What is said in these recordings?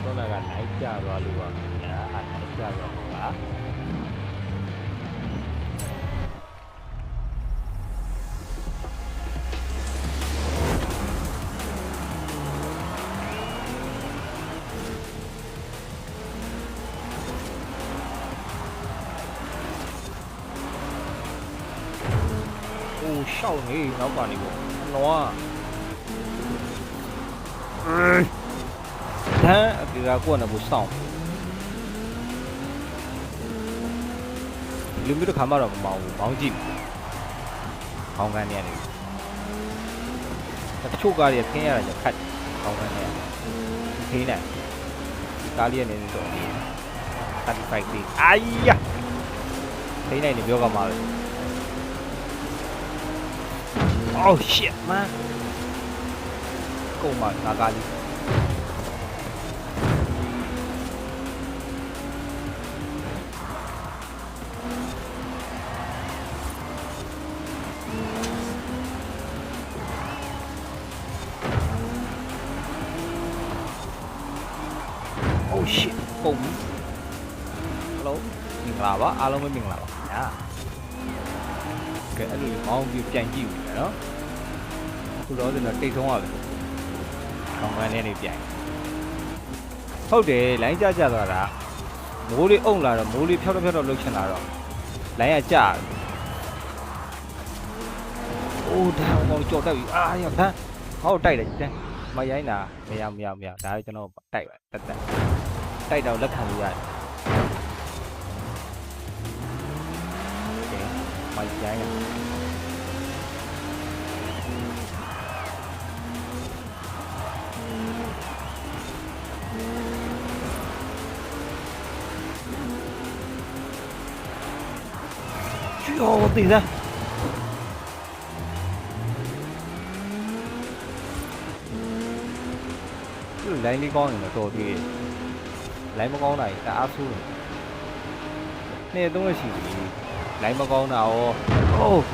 ဆောနာကလိုက်ကြသွားလို့ပါညာလိုက်ကြသွားပါရှောက်နေနောက်ကနေပေါ့လောကတန်းအကေကကိုယ်နဲ့ဘူးစောင့်လူမျိုးတစ်ခါမှတော့မမောင်းဘူးမောင်းကြည့်ခေါင်းကန်းနေရတယ်တချို့ကားတွေခင်းရတာကြခတ်ခေါင်းကန်းနေရတယ်ခင်းနေကားလေးနေနေတော့35ပြီအာယာခင်းနေနေပြောကမှာလေOh shit man ကုန်မှာငါကားလေးOh shit ကုန် Hello မင်္ဂလာပါအားလုံးပဲမင်္ဂလာပါညာကဲအဲ့လိုမောင်းပြီးပြန်ကြည့်ဦးမယ်နော်ခုတော့ကျွန်တော်တိတ်ဆုံးရပြီခေါင်းကန်းနေပြန်ဟုတ်တယ်လိုင်းကြကြသွားတာမိုးလေးအုံလာတော့မိုးလေးဖြောက်တော့လှုပ်ချင်လာတော့လိုင်းကကြတယ်အိုးဒါမောင်ကြော်တက်ပြီအာရဖမ်းဟောတိုက်တယ်တန်းမရိုင်းတာမရဒါကျွန်တော်တိုက်ပါတက်တိုက်တော့လက်ခံလို့ရတယ်မရိုင်း哦，对的。这来你讲你们多的，来么讲来打输了。那些东西来么讲那哦，哦。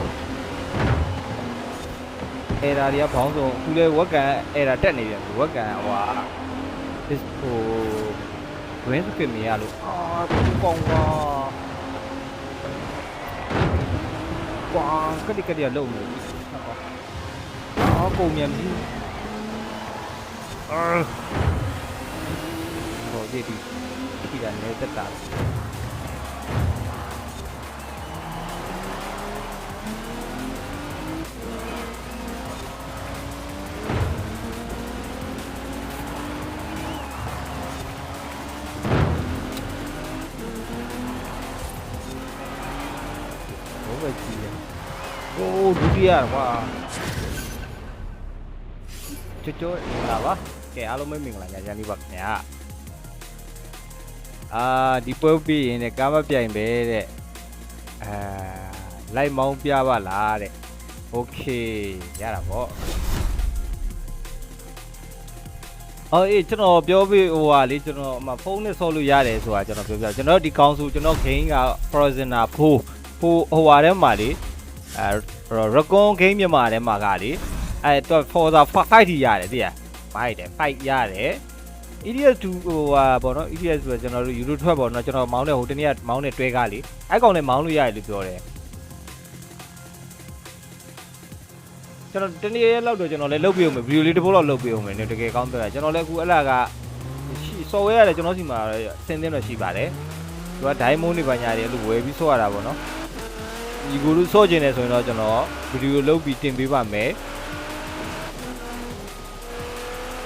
哎，那里旁边，后来我干，哎，那站那边，我干哇，这哦，原是跟咩啊路啊，不讲哇。哇，cái đi lâu rồi. Đó, cô miền đi. Rồi đi thì là nếu tất cả. Ủa gì vậy? Ô, durian quá. Cucu, là apa? Kayak alo memang lah jangan dibaknya. Di Pobi ini kamu piang bede. Lai mau piang bala deh. Okay, ya lah bo. Chúng nó biểu bị hoa lý chúng nó mà phone này solo ya đấy rồi chúng nó biểu chúng nó đi council chúng nó khen cả frozen à phu hoa đấy mà đi rồi con khen như mà đấy mà cả đi tôi for the fight thì ya đấy đi à fight ya đấy idiot tu bọn nó idiot rồi chúng nó YouTube thôi bọn nó chúng nó máu này hồi này máu này tuê cả đi ai còn này máu lui ya đi biểu đấy cho nó trên đây lâu rồi cho nó lấy lâu biểu mình video đi lâu biểu mình nếu cái con tôi cho nó lấy cũng là cả so với là cho nó gì mà xem thêm là gì bà đấy rồi đại môn đi vào nhà để lúc về bị so ra bọn nó gì cũng so trên này rồi nó cho nó video lâu bị tiền bị bà mẹ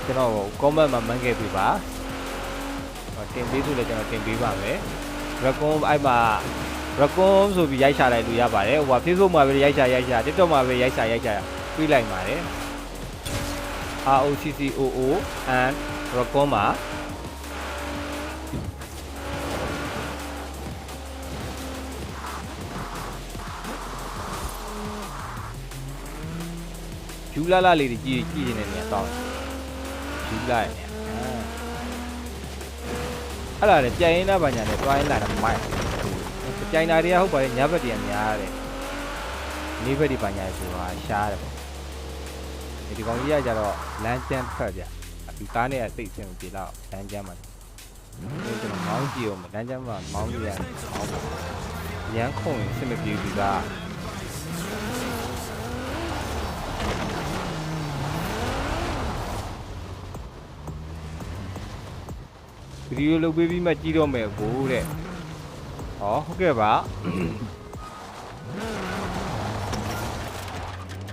cho nó comment mà mang cái bị bà tiền bị thôi là cho nó tiền bị bà mẹ rồi con ai mà rồi con rồi bị giải trả lại được bà đấy và Facebook mà bị giải trả TikTok mà bị giải trả quy lại mà đấy ROCCOO and Rocoma chú la lì thì chi này nè to chú la nè là để chơi nó vào nhà để coi là làm mày chơi này đi không phải nhà về tiền nhà đấy ní về đi vào nhà rồi xa rồi thì còn gì giờ đó lan chen phật vậy ဒီကားနဲ့အသိအဆင်မပြေတော့လမ်းကျမ်းမှာကျွန်တော်မောင်းကြည့်အောင်လမ်းကျမ်းမှာမောင်းလို့ရမောင်းပါရန်ခုံရင်အဆင်မပြေဘူးကဗီဒီယိုလုပ်ပေးပြီးမှကြည့်တော့မယ်ကိုတဲ့ဟောဟုတ်ကဲ့ပါ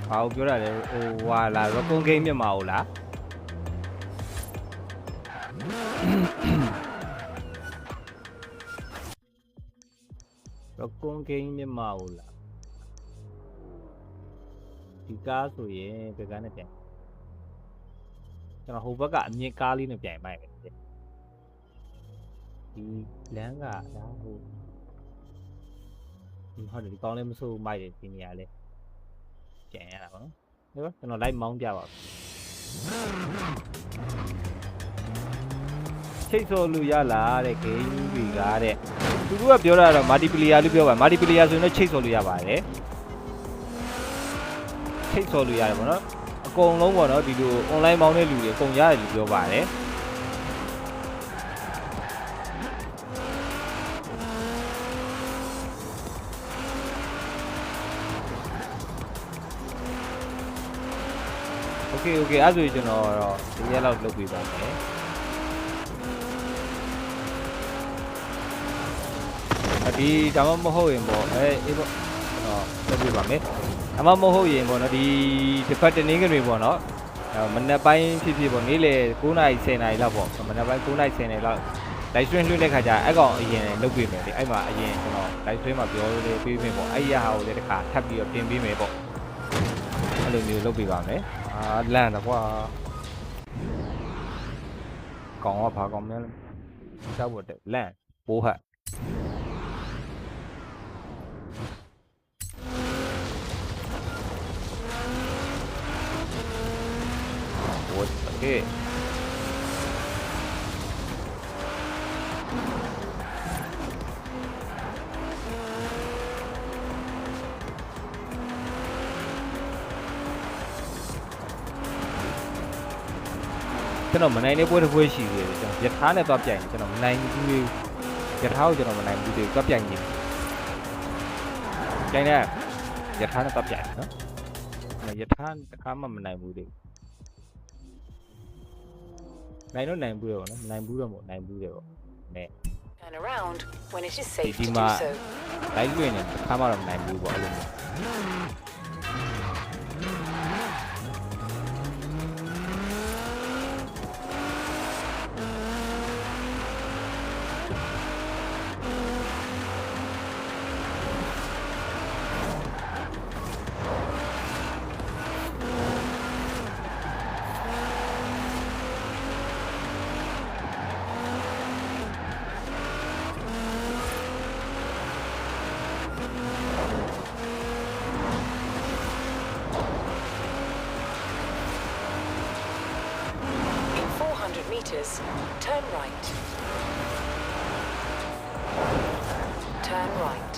好，ပြောရတယ်ဟိုဟာလာ Rockon Game မြန်မာဟုတ်လား Rockon Game မြန်မာဟုတ်လားဒီကားဆိုရင်ဘယ်ကားနဲ့ပြန်ကျွန်တော်ဟိုဘက်ကအမြင့်ကားလေးနဲ့ပြန်ပိုက်မယ်ဒီလမ်းကဒါဟိုဟုတ်တယ်ဒီကောင်းလေးမစိုးမိုက်တယ်ဒီနေရာလေးကျန်ရတာပေါ့နော်ဟုတ်ကျွန်တော်လိုက်မောင်းပြပါချိတ်ဆိုလူရလာတဲ့ဂိမ်းတွေကတဲ့သူတို့ကပြောတာတော့ multiplayer လို့ပြောပါ multiplayer ဆိုရင်တော့ချိတ်ဆိုလို့ရပါတယ်ချိတ်ဆိုလို့ရတယ်ပေါ့နော်အကုန်လုံးပေါ့နော်ဒီလို online မောင်းတဲ့လူတွေအကုန်ရတယ်လို့ပြောပါတယ်โอเคအဲ့ဆိုကျွန်တော်တော့ဒီရက်လောက်လုပ်ပြပါမယ်ဒီဒါမှမဟုတ်ရင်ပေါ့အေးပေါ့လုပ်ပြပါမယ်ဒါမှမဟုတ်ရင်ပေါ့နော်ဒီတစ်ဖက်တနင်္ဂနွေပေါ့နော်မနက်ပိုင်းဖြစ်ဖြစ်ပေါ့နေ့လေ9:10 နာရီလောက်ပေါ့မနက်ပိုင်း9:10 နာရီလောက် live stream လွှင့်တဲ့ခါကျအဲ့ကောင်အရင်လုပ်ပြမယ်လေအဲ့မှာအရင်ကျွန်တော် live stream မှာပြောလို့ပေးမယ်ပေါ့အဲ့ရဟာကိုလည်းတစ်ခါထပ်ပြီးတော့ပြင်ပေးမယ်ပေါ့အဲ့လိုမျိုးလုပ်ပြပါမယ်လန့်တော့ကွာကောင်ကဘာကောင်လဲကြောက်ဖို့တဲ့လန့်ပိုးဟတ်โอเคကျွန်တော်မနိုင်တဲ့ပွဲတစ်ပွဲရှိသေးတယ်ကျွန်တော်ရထားနဲ့သွားပြိုင်ကျွန်တော်မနိုင်ဘူးလေရထားကိုကျွန်တော်မနိုင်ဘူးလေသွားပြိုင်နေကျိုင်းတဲ့ရထားနဲ့သွားပြိုင်နော်ရထားတစ်ခါမှမနိုင်ဘူးလေနိုင်တော့နိုင်ဘူးရောနော်နိုင်ဘူးတော့မဟုတ်နိုင်ဘူးတယ်ပေါ့နဲ Turn around when it is safe to do so ဒီမှာလိုက်လွင်နေတစ်ခါမှတော့မနိုင်ဘူးပေါ့အဲ့လိုမျိုးTurn right. Turn right.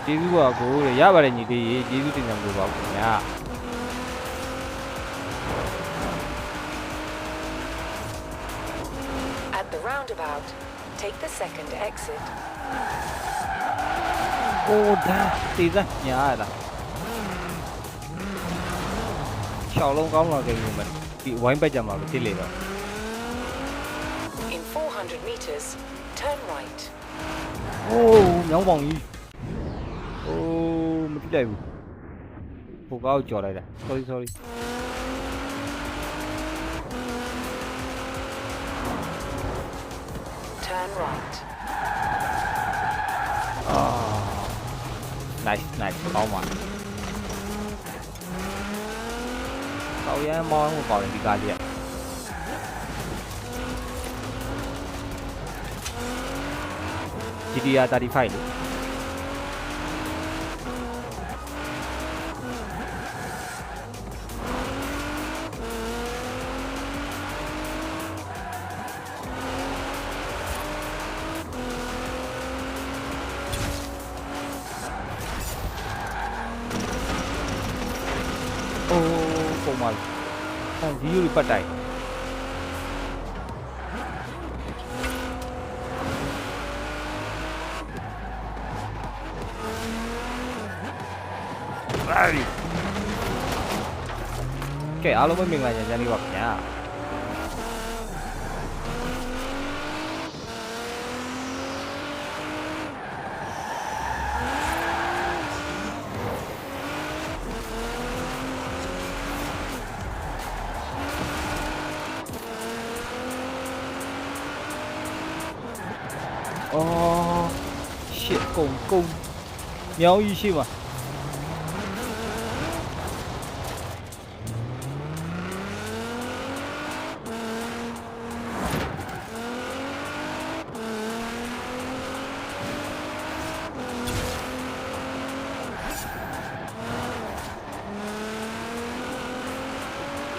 ကျေးဇူးပါကိုရပါတယ်ညီလေးကျေးဇူးတင်ကြလို့ပါခင်ဗျာ At the roundabout, take the second exit. โอ้ဒါတေးစားညာရတာ6လုံးကောင်းလာကြပြီမဒီဝိုင်းပတ်ကြမှာပဲတိလေတော့ In 400 meters, turn right. โอ้မြောင်းပေါင်ကြီးโอ้မတိလိုက်ဘူးဟိုကောက်ကြော်လိုက်တာ sorry Turn right. nice ကောင်းပါကောက်ရမ်းမောင်းကိုကောက်တယ်ဒီကားကြီးอ่ะGTR 35လေ โ ဆုံးသွားပြီဒီယူတွေပတ်တိုက်ကဲအားလုံးပဲမင်္ဂလာညချမ်းလေးပါခင်ဗျာအော် shit ကုန်မြောင်းကြီးရှိမှာ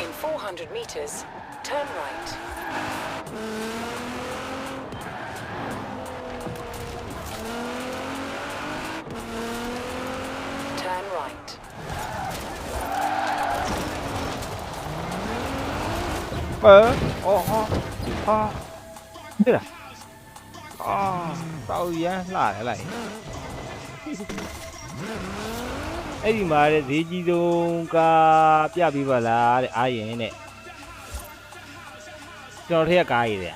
In 400 meters, turn right. Turn right. အော်ဟာဒီလားတောက်ရမ်းလှတယ်လိုက်အဲ့ဒီမှာတဲ့ဈေးကြီးဆုံးကပြပြီးပါလားတဲ့အားရင်တဲ့ကျွန်တော်ထက်ကကားရည်တဲ့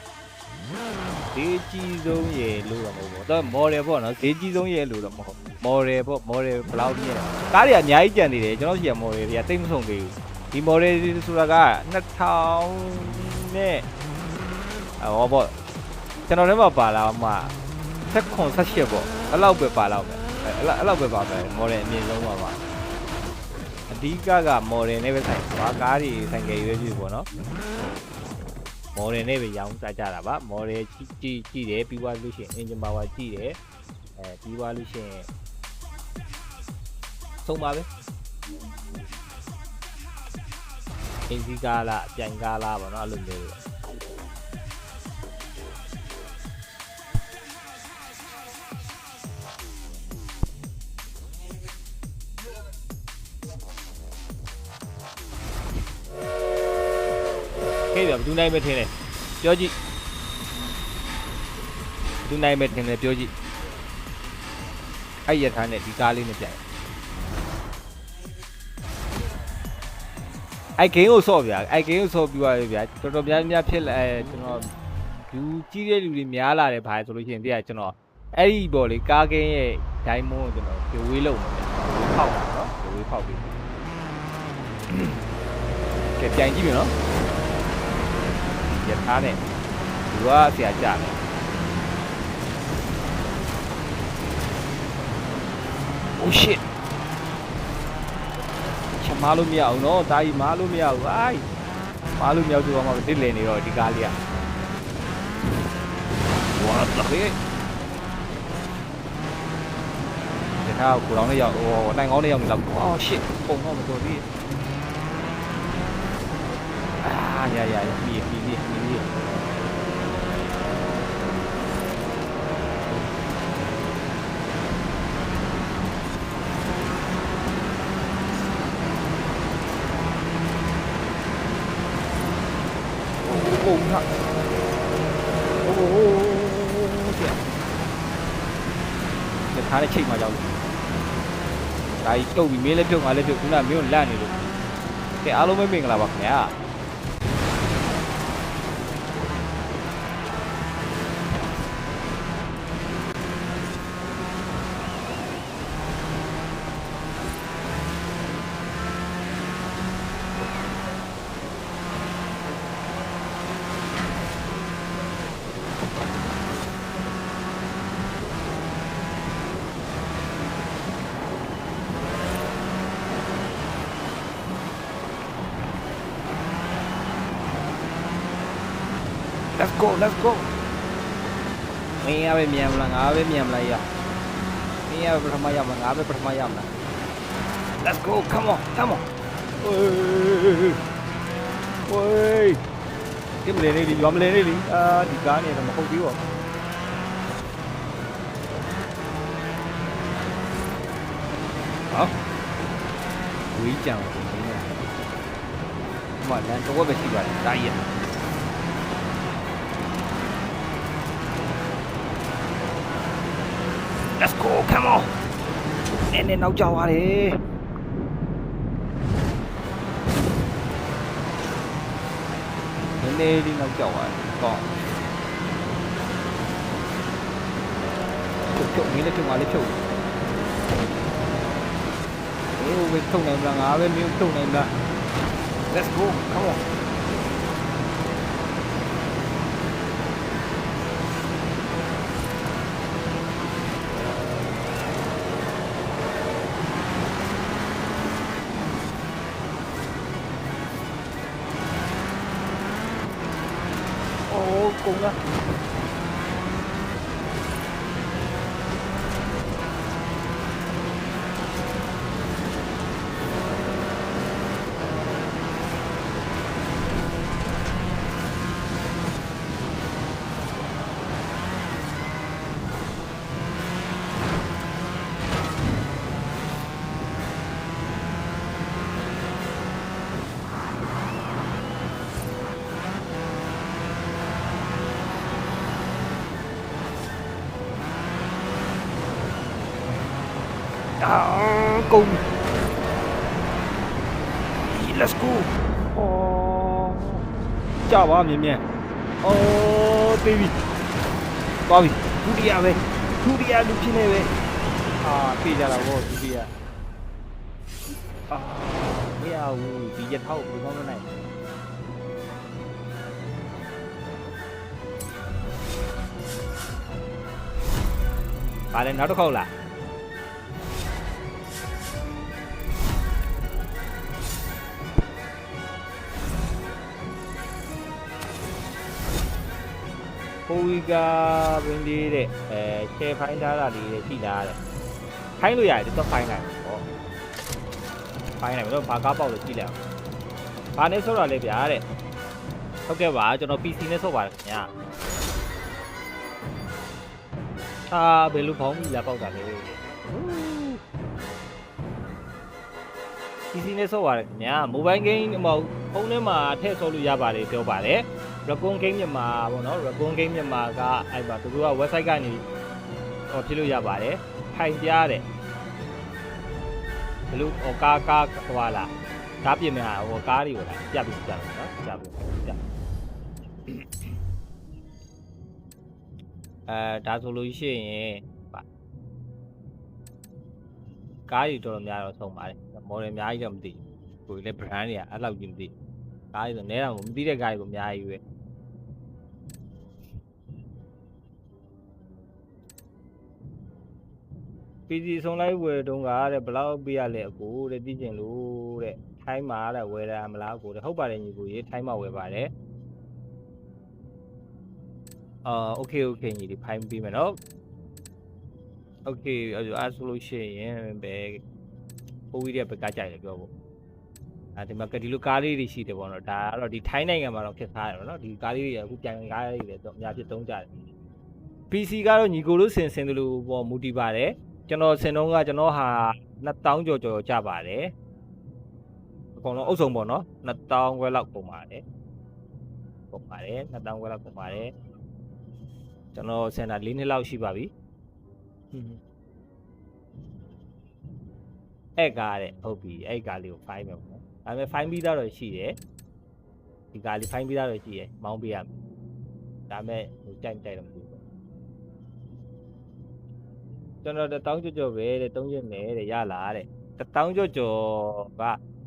ဈေးကြီးဆုံးရည်လို့တော့မဟုတ်ဘူးတော့ model ပေါ့နော်ဈေးကြီးဆုံးရည်လို့တော့မဟုတ် model ပေါ့ model ဘယ်လောက်မြင့်ကားတွေအများကြီးကြံနေတယ်ကျွန်တော်ရှိရ model တွေကတိတ်မဆုံးသေးဘူးဒီ model ဆိုတာက2000နဲ့ဟောပေါ့ကျွန်တော်လည်းမပါလာမှ16 18ပေါ့အဲ့လောက်ပဲပါလောက်ပဲအဲ့လောက်ပဲပါပဲ model အမြင့်ဆုံးပါပါအဓိကက model နဲ့ပဲဆိုင်ပါကားတွေဆိုင်ကယ်ရွေးပြီပေါ့နော် model နဲ့ပဲရောင်းစားကြတာပါ model ကြည့်တယ်ပြီးသွားလို့ရှိရင် engine power ကြည့်တယ်ပြီးသွားလို့ရှိရင်ဆုံးပါပဲအင်စီကားလားအပြိုင်ကားလားပေါ့နော်အဲ့လိုမျိုးဟေးဗျာဘယ်သူနိုင်မထင်လဲပြောကြည့်ဘယ်သူနိုင်မထင်လဲပြောကြည့်အဲ့ရထားနဲ့ဒီကားလေးနဲ့ပြိုင်အဲ့ဂိမ်းကိုဆော့ဗျာအဲ့ဂိမ်းကိုဆော့ပြီးသွားပြီဗျာတော်တော်များဖြစ်လာကျွန်တော်လူကြီးတဲ့လူတွေများလာတယ်ဘာဆိုလို့ရှိရင်ပြကျွန်တော်အဲ့ဒီဘော်လေးကားဂိမ်းရဲ့ဒိုင်းမွန်းကိုကျွန်တော်ပြဝေးလုံးမယ်ဗျာဖောက်တာနော်ပြဝေးဖောက်ပြီးကဲပြိုင်ကြည့်ပြီနော်ရထားနဲ့သူကဆရာကြတယ် Oh shit ချက်မားလို့မရအောင်နော်တာကြီးမားလို့မရဘူးအိုင်မားလို့မရဘူးဆိုတော့မှတစ်လည်နေတော့ဒီကားလေးက What the heck ဒီထားကိုလောင်းလေးရောက်ဟိုနိုင်ကောင်းလေးရောက်နေတော့ Oh shit ပုံတော့မတော်သေးရပြီးကုန်ဟာโอ้โหဒီခါလေးချိန်မှကြောက်တယ်ဒါကြီးပြုတ်ပြီးမင်းလည်းပြုတ်ငါလည်းပြုတ်ခုနမင်းကိုလန့်နေလို့ကဲအားလုံးပဲမင်္ဂလာပါခင်ဗျာLet's go မင်းရပဲမြန်မလားငါပဲမြန်မလားရမင်းရပဲပထမရမလားငါပဲပထမရမလား Let's go come on ဝေးဒီမလေးလေးရွာမလေးလေးဒီကားနေတော့မဟုတ်သေးဘူးဟာဝေးကြံ မှလမ်းတော့ပဲရှိပါတယ်ဒါကြီး Let's go come on နည်းနည်းနောက်ကျသွားတယ်နည်းနည်းလေးနောက်ကျသွားတယ်ကောင်းဖြုတ်မင်းလည်းဖြုတ်ပါလေဖြုတ်အေးဝေထုံနေမလားငါပဲမင်းထုံနေမလား Let's go come on cùng đó cùng let's go chào ba miền miền baby baby thu đi về đúng chi này về phi ra là vô thu đi bây giờ bị giật hậu của con này bà lên nó được không là Ôi ga bên đi đấy, xe phanh ra là đi chỉ là đấy, phanh lùi dài thì có phanh này mới phá cá bao được chi lẹo, phá này số là lấy giá đấy, ok bà cho nó PC này số bà nha, bên lúc phóng là bao cả đấy, PC này số bà nha, mobile game mà không nếu mà theo số lùi giá bà đấy theo bà đấy. Raccoon game မြန်မာပေါ့နော် Raccoon game မြန်မာကအဲ့ပါသူက website ကနေဟောဖြစ်လို့ရပါတယ်ထိုင်ပြတဲ့ဘလူးကားဟိုလာကားပြင်မှာဟိုကားတွေကိုလာပြပြီးပြတယ်နော်ပြဒါဆိုလို့ရှိရင်ကားတွေတော်တော်များတော့ဆုံးပါတယ် model အများကြီးတော့မသိဘူးကိုယ်လည်း brand တွေကအဲ့လောက်ကြီးမသိကားတွေဆိုနဲတော့မသိတဲ့ကားတွေကိုအများကြီးပဲPC ဆုံးလိုက်ဝယ်တုန်းကတဲ့ဘလောက်ပေးရလဲအကိုတဲ့သိကျင်လို့တဲ့ထိုင်းမှာတဲ့ဝယ်ရမလားအကိုတဲ့ဟုတ်ပါတယ်ညီကိုရေထိုင်းမှာဝယ်ပါတယ်okay ညီဒီဖိုင်းပေးမယ်နော် okay အဲ့ဆိုလို့ရှိရင်ပဲပိုးဝီးတဲ့ဘက်ကကြိုက်တယ်ပြောဖို့ဒီမှာကဒီလိုကားလေးတွေရှိတယ်ပေါ့နော်ဒါကတော့ဒီထိုင်းနိုင်ငံမှာတော့ခက်သားတယ်ပေါ့နော်ဒီကားလေးတွေအခုပြန်ကားလေးတွေတော့အများကြီးသုံးကြတယ် PC ကတော့ညီကိုလို့ဆင်တယ်လို့ပေါ့မူတည်ပါတယ်ကျွန်တော်ဆင်တော့ကကျွန်တော်ဟာ2000ကျော်ကြပါတယ်အကုန်လုံးအုပ်စုံပေါ့နော်2000ခွဲလောက်ပုံပါတယ်2000ခွဲလောက်ပုံပါတယ်ကျွန်တော်စင်တာ4နှစ်လောက်ရှိပါပြီအဲ့ကားတဲ့ဟုတ်ပြီအဲ့ကားလေးကိုဖိုင်းမယ်ပေါ့နော်ဒါပေမဲ့ဖိုင်းပြီးသားတော့ရှိတယ်ဒီကားလေးဖိုင်းပြီးသားတော့ရှိတယ်မောင်းပေးရမယ်ဒါပေမဲ့ဟိုကြိုက်တော့မသိဘူးကျွန်တော်1000ကျော်ပဲတဲ့3ရက်နဲ့တဲ့ရလာတဲ့1000ကျော်က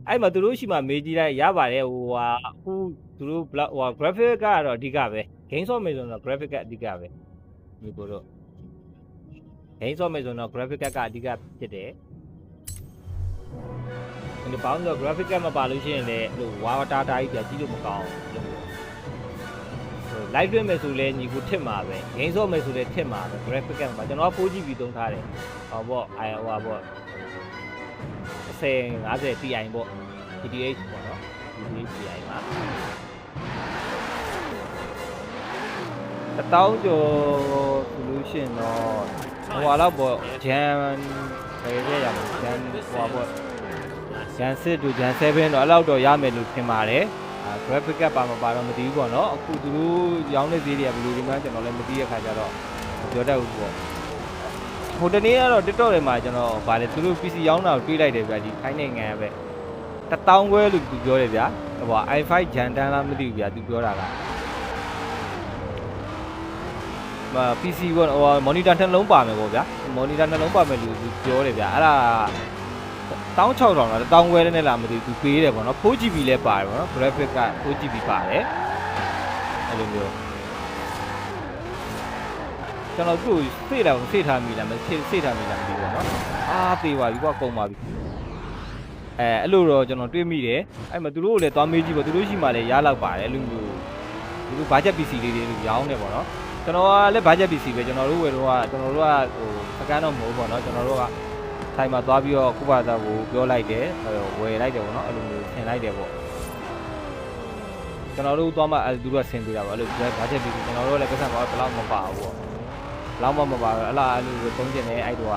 အဲ့မှာသူတို့ရှိမှမေးကြည့်လိုက်ရပါတယ်ဟိုဟာအခုသူတို့ဟို graphic ကတော့အဓိကပဲ game software ဆိုတော့ graphic ကအဓိကပဲဒီကိုတော့ game software ဆိုတော့ graphic ကအဓိကဖြစ်တယ်ဒီပေါင်းတော့ graphic ကမပါလို့ရှိရင်လည်းဟို water တာကြီးပြကြည့်လို့မကောင်းဘူး live တွေ့မယ်ဆိုလဲညီကိုထစ်မှာပဲ game ဆော့မယ်ဆိုလဲထစ်မှာပဲ graphic ကမှာကျွန်တော် 4GB သုံးထားတယ်ဟောပေါ့ ဟိုပေါ့1050 Ti ပေါ့ GTX ပေါ့နော် GTX Ti မှာ1000ကျော် solution တော့ဟိုလောက်ပေါ့ Jan ပဲရရမှာ Jan ဟိုပေါ့Jan 6 to Jan 7တော့အဲ့လောက်တော့ရမယ်လို့ထင်ပါတယ် graphic ကပါမပါတော့မသိဘူးပေါ့နော်အခုသူတို့ရောင်းနေသေးတယ်ဘယ်လိုဒီမှကျွန်တော်လည်းမသိရခါကြတော့ပြောတတ်ဘူးပေါ့ဟိုတနေ့ကတော့ TikTok ထဲမှာကျွန်တော်ဗာလေသူတို့ PC ရောင်းတာကိုတွေးလိုက်တယ်ဗျာဒီခိုင်းနိုင်ငံပဲ1000ခွဲလို့သူပြောတယ်ဗျာဟို i5 Gen 10လားမသိဘူးဗျာသူပြောတာကPC ပေါ့ဟို monitor နှလုံးပါမယ်ပေါ့ဗျာ monitor နှလုံးပါမယ်လို့သူပြောတယ်ဗျာအဲ့ဒါ16000လား1000ခွဲနဲ့လားမသိဘူးသူပေးတယ်ပေါ့နော် 4GB လည်းပါတယ်ပေါ့နော် graphic က 4GB ပါတယ်အဲ့လိုမျိုးကျွန်တော်သူ့စိတ်လာစိတ်ထားမိလားမစိတ်ထားမိလားမသိဘူးပေါ့နော်အာသေးပါပြီကွာကုန်ပါပြီအဲ့လိုတော့ကျွန်တော်တွေးမိတယ်အဲ့မှာသူတို့ကိုလည်းသွားမေးကြည့်ပေါ့သူတို့ရှိမှလည်းရလောက်ပါတယ်အဲ့လိုမျိုးသူတို့ budget PC လေးတွေရောင်းနေပေါ့နော်ကျွန်တော်ကလည်း budget PC ပဲကျွန်တော်တို့ဝယ်တော့ကျွန်တော်တို့ကဟိုစကန်တော့မဟုတ်ပေါ့နော်ကျွန်တော်တို့ကဆိုင်မှာသွားပြီးတော့ခုပါသားကိုပြောလိုက်တယ်ဝယ်လိုက်တယ်ပေါ့နော်အဲ့လိုမျိုးဆင်လိုက်တယ်ပေါ့ကျွန်တော်တို့သွားမှအဲ့သူတို့ကဆင်ပေးတာပေါ့အဲ့လို budget PC ကျွန်တော်တို့လည်းပတ်စံတော့ဘယ်လောက်မပါဘူးပေါ့လောက်မပါတော့အလားအဲ့လိုသုံးကျင်နေအဲ့တော့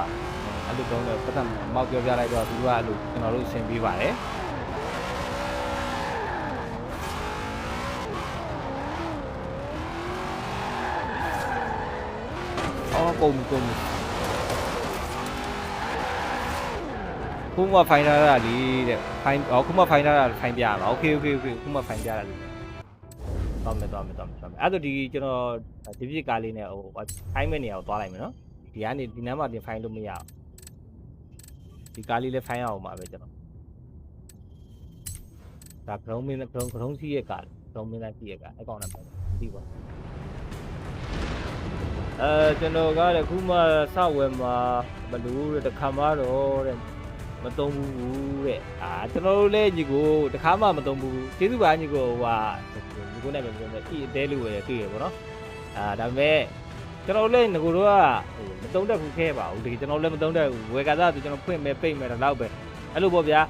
အဲ့လိုသုံးတယ်ပတ်စံမောက်ပြောပြလိုက်တော့သူတို့ကအဲ့လိုကျွန်တော်တို့ဆင်ပေးပါတယ်ကုန်ခုမှဖိုင်ထားတာလေတဲ့ဖိုင်ခုမှဖိုင်ထားတာဖိုင်ပြရမှာโอเคခုမှဖိုင်ပြတာလေတော့မယ်အဲ့တော့ဒီကျွန်တော်ဒီပြစ်ကားလေးနဲ့ဟိုဖိုင်မဲ့နေရာကိုသွားလိုက်မယ်နော်ဒီကနေဒီနားမှာပြင်ဖိုင်လို့မရအောင်ဒီကားလေးလည်းဖိုင်အောင်ပါပဲကျွန်တော်ဒါဂရုံးမင်းဂရုံးစီးရဲ့ကားဂရုံးမင်းသားစီးရဲ့ကားအကောင့်နဲ့ပဲပြီးပါကျွန်တော်ကလည်းခုမှစဝယ်မှာမလို့တဲ့တခါမှတော့တဲ့မသုံးဘူးတဲ့ကျွန်တော်တို့လည်းညီကိုတခါမှမသုံးဘူးကျေးဇူးပါညီကိုဟိုညီကိုနဲ့ပဲပြောမယ်အတဲလို့ပဲတွေ့ရပေါ့နော်ဒါပေမဲ့ကျွန်တော်လည်းငကိုတို့ကမသုံးတတ်ဘူးခဲ့ပါဘူးဒီကျွန်တော်လည်းမသုံးတတ်ဘူးဝယ်ကစားသူကျွန်တော်ဖွင့်မယ်ပိတ်မယ်တော့ပဲအဲ့လိုပေါ့ဗျာ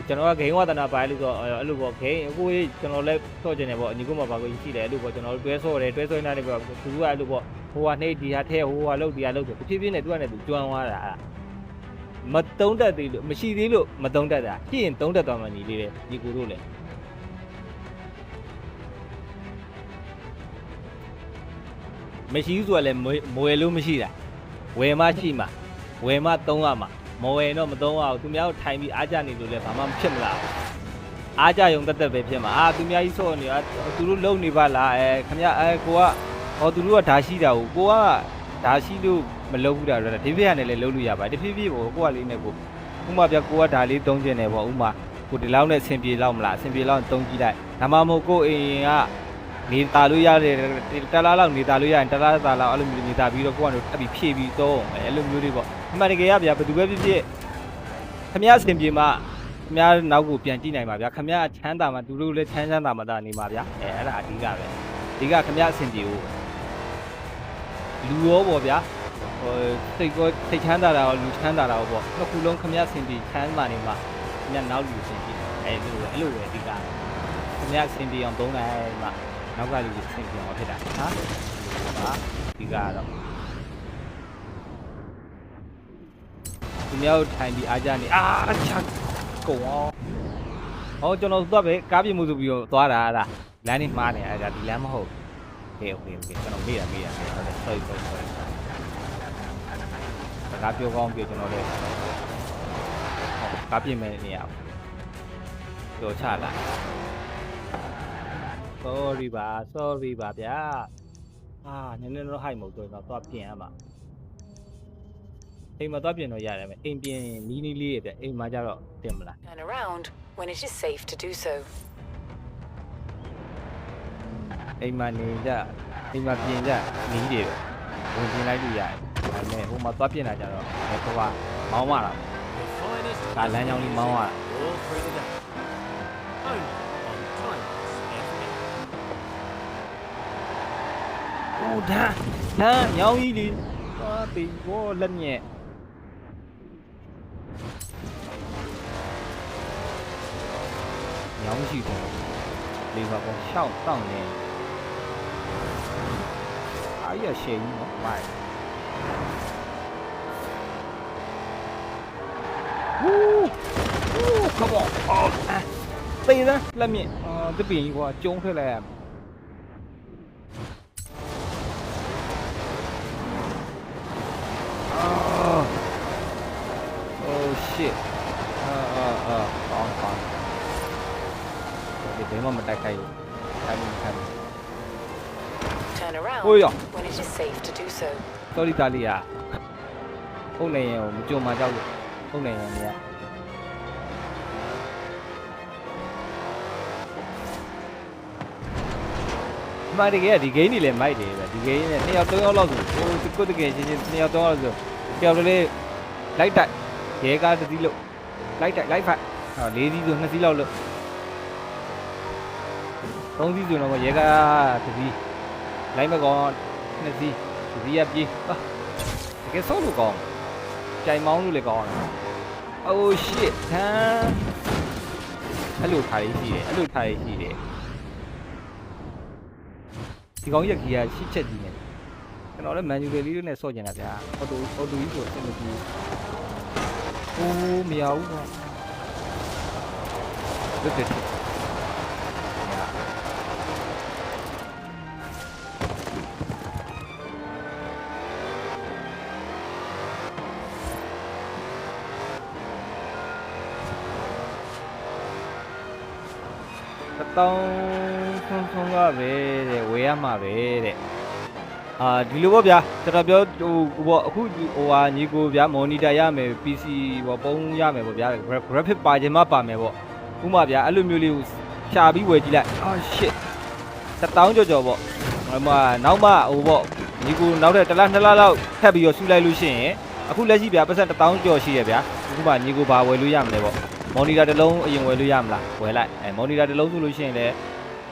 ကျွန်တော်ကဂိမ်းဝသနာပိုင်းလို့ဆိုအဲ့လိုပေါ့ဂိမ်းအခုကျွန်တော်လည်းဆော့ကျင်တယ်ပေါ့ညီကိုမှပါကိုရှိတယ်အဲ့လိုပေါ့ကျွန်တော်တွဲဆော့တယ်တွဲဆော့နေတယ်ပေါ့သူကအဲ့လိုပေါ့ဟိုကနှိပ်ဒီဟာထဲဟိုကလုတ်ဒီဟာလုတ်တယ်ဖြည်းဖြည်းနဲ့သူကလည်းသူကျွမ်းသွားတာမတုံးတတ်သေးလို့မရှိသေးလို့မတုံးတတ်တာဖြစ်ရင်တုံးတတ်သွားမှညီလေးတဲ့ညီကိုတို့လည်းမရှိဘူးဆိုတော့လည်းမဝယ်လို့မရှိတာဝယ်မှရှိမှဝယ်မှသုံးရမှာမဝယ်တော့မသုံးရဘူးသူများတို့ထိုင်ပြီးအားကြနေလို့လည်းဘာမှမဖြစ်မလားအားကြယုံတက်ပဲဖြစ်မှာသူများကြီးဆော့နေတာသူတို့လုံနေပါလားခင်ဗျကိုကဟောသူတို့ကဓာရှိတာကိုကဓာရှိလို့မလုပ်ဘူးတာတော့ဒီပြည့်ရတယ်လည်းလုပ်လို့ရပါတယ်တဖြည်းဖြည်းကိုကလေးနဲ့ကိုဥမာပြကိုကဓာလေးသုံးကျင်တယ်ပေါ့ဥမာကိုဒီလောက်နဲ့အဆင်ပြေလောက်မလားအဆင်ပြေလောက်သုံးကြည့်လိုက်ဒါမှမဟုတ်ကိုအိမ်ကနေတာလို့ရတယ်တလားလောက်နေတာလို့ရရင်တလားသားလောက်အဲ့လိုမျိုးနေတာပြီးတော့ကိုကတော့တက်ပြီးဖြည့်ပြီးသုံးအဲ့လိုမျိုးတွေပေါ့အမှန်တကယ်ကဗျာဘယ်သူပဲဖြစ်ဖြစ်ခမရအဆင်ပြေမှခမရနောက်ကိုပြန်ကြည့်နိုင်ပါဗျာခမရချမ်းသာမှသူတို့လည်းချမ်းသာမှသာနေမှာဗျာအဲ့ဒါအဓိကပဲအဓိကခမရအဆင်ပြေဖို့လူရောပေါ့ဗျာဟိုစိတ်ချမ်းသာတာရောလူချမ်းသာတာရောပေါ့နှစ်ခုလုံးခမရအဆင်ပြေချမ်းသာနေမှာခမရနောက်လူအဆင်ပြေအဲ့လိုပဲအဓိကခမရအဆင်ပြေအောင်သုံးနိုင်မှာနောက်ကလူအဆင်ပြေအောင်ဖြစ်တာဟာဒီကတော့သူများထိုင်ပြီးအားကြနေချကုန်အောင်ဟောကျွန်တော်သွားပဲကားပြမှုဆိုပြီးတော့သွားတာအဲ့ဒါလမ်းနေမှားနေအဲ့ဒါဒီလမ်းမဟုတ်โอเคကျွန်တော်မေးရဟုတ်တယ် sorry ကားပြောကောင်းပြောကျွန်တော်လည်းကားပြင်မဲ့နေရပြောချလာ sorry ပါဗျာနည်းနည်းတော့ high မဟုတ်တော့သွားပြင်ရမှာအိမ်မှာသွားပြင်တော့ရတယ်မယ်အိမ်ပြင်နီးလေးရတဲ့အိမ်မှာကြတော့တင်မလား Turn around when it is safe to do so. အိမ်မှာနေကြအိမ်မှာပြင်ကြနီးတယ်ဝင်ပြင်လိုက်လို့ရတယ်ဒါပေမဲ့ဟိုမှာသွားပြင်လာကြတော့ဟိုကမောင်းရတာဒါလမ်းကြောင်းလေးမောင်းရတာโอ้ဒါညောင်းကြီးလေတေဘောလက်ညက်ညောင်းရှိတယ်လေဘာကောရှောက်တောင်းနေအားရရှေ့ကြီးနော်မိုက်Come on တေးသားလက်မြင့် သစ်ပင်ကြီးကွာကျုံထွက်လိုက်ရမယ်Oh shit ကောင်းဒီဘယ်မှမတိုက်ခိုက်ဘူးအဲ့ဒီခံ Turn around Oh, yeah. when it is safe to do so. sorry တာလီယာဟုတ်နေရင်မကြုံမှကြောက်လို့ဟုတ်နေရင်မရမတကယ်ဒီ game တွေလည်းမိုက်တယ်ပဲဒီ game နဲ့2ယောက်3ယောက်လောက်ဆိုဟိုကိုတကယ်ချင်းချင်း2ယောက်3ယောက်ဆိုတယောက်လေးလိုက်တိုက်ရဲကားတစ်စီးလို့လိုက်တိုက်လိုက်ဖတ်ဟော4စီးဆို2စီးလောက်လို့3စီးဆိုတော့ရဲကားတစ်စီးလိုက်မကော2စီးတစ်စီးရပြေးတကယ်ဆော့လို့ကောင်းကြိုင်မောင်းလို့လည်းကောင်းတယ် Oh shit ဟမ်အဲ့လိုထားရရှိတယ်အဲ့လိုထားရရှိတယ်ဒီကောင်ကြီးကရှစ်ချက်ကြီးနေကျွန်တော်လည်းမန်ယူလေးနဲ့ဆော့ကျင်တာဗျာအော်တိုကြီးဆိုအဆင်မပြေအိုးမရဘူးကွာလွတ်တယ်တောင်းဆုံးကပဲတဲ့ဝေရမှာပဲတဲ့ဒီလိုပေါ့ဗျာကျွန်တော်ပြောဟိုပေါ့အခုဟိုဟာညီကိုဗျာမော်နီတာရမယ် PC ပေါ့ပုံရမယ်ပေါ့ဗျာ graphic ပါခြင်းမပါမယ်ပေါ့ဥမာဗျာအဲ့လိုမျိုးလေးကိုရှာပြီးဝယ်ကြည့်လိုက်shit 1000ကျော်ပေါ့ဟိုမှာနောက်မှဟိုပေါ့ညီကိုနောက်တဲ့တစ်လ2လလောက်ထပ်ပြီးတော့ဆူလိုက်လို့ရှိရင်အခုလက်ရှိဗျာပတ်စံ1000ကျော်ရှိရဗျာအခုမှညီကိုဘာဝယ်လို့ရမလဲပေါ့မော်နီတာတစ်လုံးအရင်ဝယ်လို့ရမလားဝယ်လိုက်မော်နီတာတစ်လုံးဆိုလို့ရှိရင်လည်း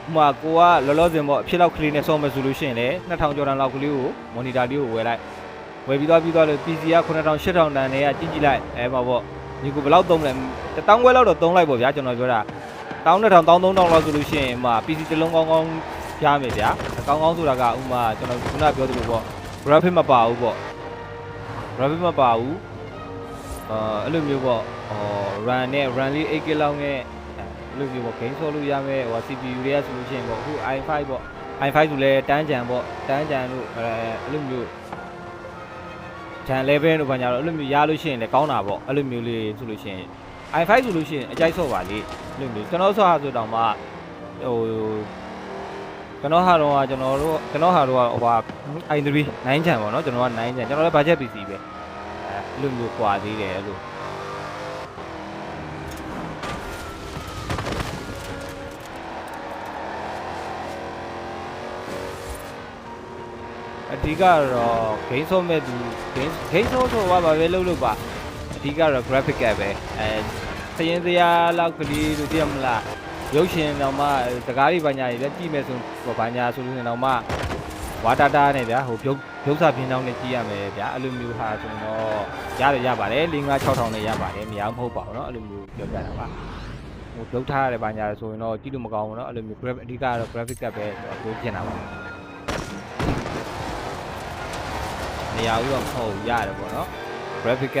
ဥမာကိုကလောလောဆယ်ပေါ့အဖြစ်လောက်ကလေးနဲ့ဆော့မယ်ဆိုလို့ရှိရင်လည်း2000ကျော်တန်လောက်ကလေးကိုမော်နီတာလေးကိုဝယ်လိုက်ဝယ်ပြီးတော့လို့ PC က9000 8000တန်တွေကကြည့်လိုက်မှာပေါ့ညီကိုဘယ်လောက်သုံးလဲ1000ခွဲလောက်တော့သုံးလိုက်ပေါ့ဗျာကျွန်တော်ပြောတာ1200 1300လောက်ဆိုလို့ရှိရင်ဥမာ PC တစ်လုံးကောင်းကောင်းရမယ်ဗျာကောင်းကောင်းဆိုတာကဥမာကျွန်တော်ခုနပြောသလိုပေါ့ graphic မပါဘူးပေါ့ graphic မပါဘူးအဲ့လိုမျိုးပေါ့run နဲ့ run လေး 8GB လောက်နဲ့အဲ့လိုမျိုးပေါ့ game ဆော့လို့ရမယ်ဟို CPU တွေကဆိုလို့ရှိရင်ပေါ့အခု i5 ပေါ့ i5 ဆိုလဲတန်းကြံပေါ့တန်းကြံလို့အဲ့လိုမျိုးဂျန် level တို့ဘာညာတော့အဲ့လိုမျိုးရလို့ရှိရင်လည်းကောင်းတာပေါ့အဲ့လိုမျိုးလေးဆိုလို့ရှိရင် i5 ဆိုလို့ရှိရင်အကြိုက်ဆော့ပါလေအဲ့လိုမျိုးကျွန်တော်ဆော့ဟာဆိုတော့မှဟိုကျွန်တော်ဟာတော့ဟိုဟာ i3 9 channel ပေါ့နော်ကျွန်တော်က9 channel ကျွန်တော်လည်း budget PC ပဲအဲ့လိုမျိုးကွာသေးတယ်အဲ့လိုအဓိကတော့ game ဆော့မဲ့သူ game ဆော့ဆိုပါပဲလို့ပါအဓိကတော့ graphic ကပဲစရင်စရာလောက်ကလေးတို့သိရမလားရုပ်ရှင်တော့မှတကားတွေဘာညာတွေလည်းကြည့်မယ်ဆိုဘာညာဆိုလို့တော့မှဝါတာတာနဲ့ဗျာဟိုပြုတ်စာပြင်းတောင်းနဲ့ကြည့်ရမယ်ဗျာအဲ့လိုမျိုးဟာဆိုတော့ရပါတယ်5 6000နဲ့ရပါတယ်မရဘူးမဟုတ်ပါဘူးเนาะအဲ့လိုမျိုးပြောပြတာပါဟိုပြုတ်ထားရတယ်ဘာညာဆိုရင်တော့ကြည့်လို့မကောင်းဘူးเนาะအဲ့လိုမျိုး graphic အဓိကတော့ graphic ကပဲပြောပြနေတာပါနေရာဦးတော့မဟုတ်ရတယ်ပေါ့နော် graphic က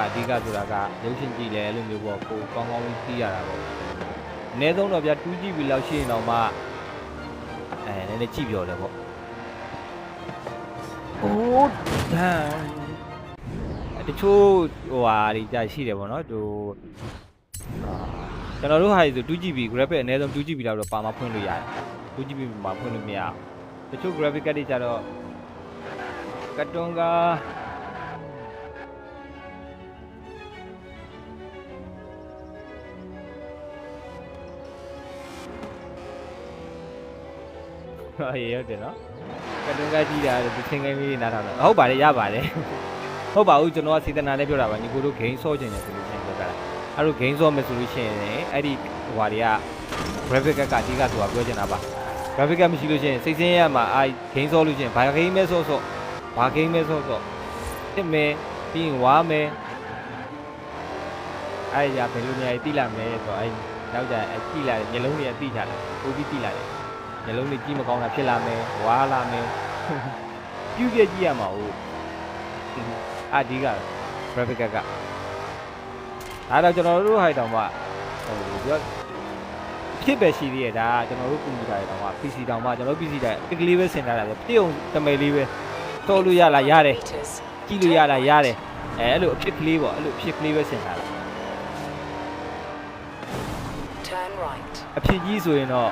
အဓိကဆိုတာကရုပ်ရှင်ကြည့်လဲအဲ့လိုမျိုးပေါ့ကိုကောင်းကောင်းသိရတာပေါ့အနည်းဆုံးတော့ဗျာ 2GB လောက်ရှိရင်တော့မှနည်းနည်းကြည့်ပြောတယ်ပေါ့အိုးဒန်တချို့ဟိုဟာတွေကြာရှိတယ်ပေါ့နော်သူကျွန်တော်တို့ဟာဆို 2GB graphic အနည်းဆုံး 2GB လောက်တော့ပါမဖွင့်လို့ရတယ် 2GB မှာဖွင့်လို့မရဘူးတချို့ graphic ကတွေကြတော့ကတ်တွန်ကဟုတ်တယ်နော်ကတ်တွန်ကကြည့်တာဒီသင်္ကန်းလေးနားထောင်တော့ဟုတ်ပါတယ်ရပါတယ်ဟုတ်ပါဘူးကျွန်တော်ကစေတနာနဲ့ပြောတာပါညီကိုတို့ game ဆော့ချင်တယ်ဆိုလို့ရှိရင်ပြောတာအဲ့လို game ဆော့မယ်ဆိုလို့ရှိရင်အဲ့ဒီဟိုဟာတွေက graphic ကအဓိကဆိုတာပြောချင်တာပါ graphic ကမရှိလို့ရှိရင်စိတ်ဆင်းရဲမှာgame ဆော့လို့ရှိရင်ဘာ game ပဲဆော့ဘာ game ပဲဆော့တစ်မယ်ပြီးရင်ဝါမယ်အဲ့ရဘယ်လိုနေရာတိလာမယ်ဆိုတော့အဲ့နောက်ကြရင်ကြည့်လာတယ်မျက်လုံးတွေကတိကြတယ်ပိုပြီးတိလာတယ်မျက်လုံးတွေကြည့်မကောင်းတာဖြစ်လာမယ်ဝါလာမယ်ပြုတ်ပြကြည့်ရမှာဟုတ်အဒီက graphic ကအဲ့တော့ကျွန်တော်တို့ဟိုက်တောင်မှဟိုပြော ဖြစ်ပဲရှိသေးရဒါကျွန်တော်တို့ကွန်ပျူတာတွေတော့ PC တောင်မှကျွန်တော် PC တိုင်းအကလေးပဲဆင်ထားတာပဲပြည့်အောင်တမယ်လေးပဲတော်လို့ရလားရတယ် Meters. ကြည့်လို့ရလားရတယ်အဲ့လိုအဖြစ်ကလေးပေါ့အဲ့လိုအဖြစ်ကလေးပဲဆင်ထားတာ Turn right. အဖြစ်ကြီးဆိုရင်တော့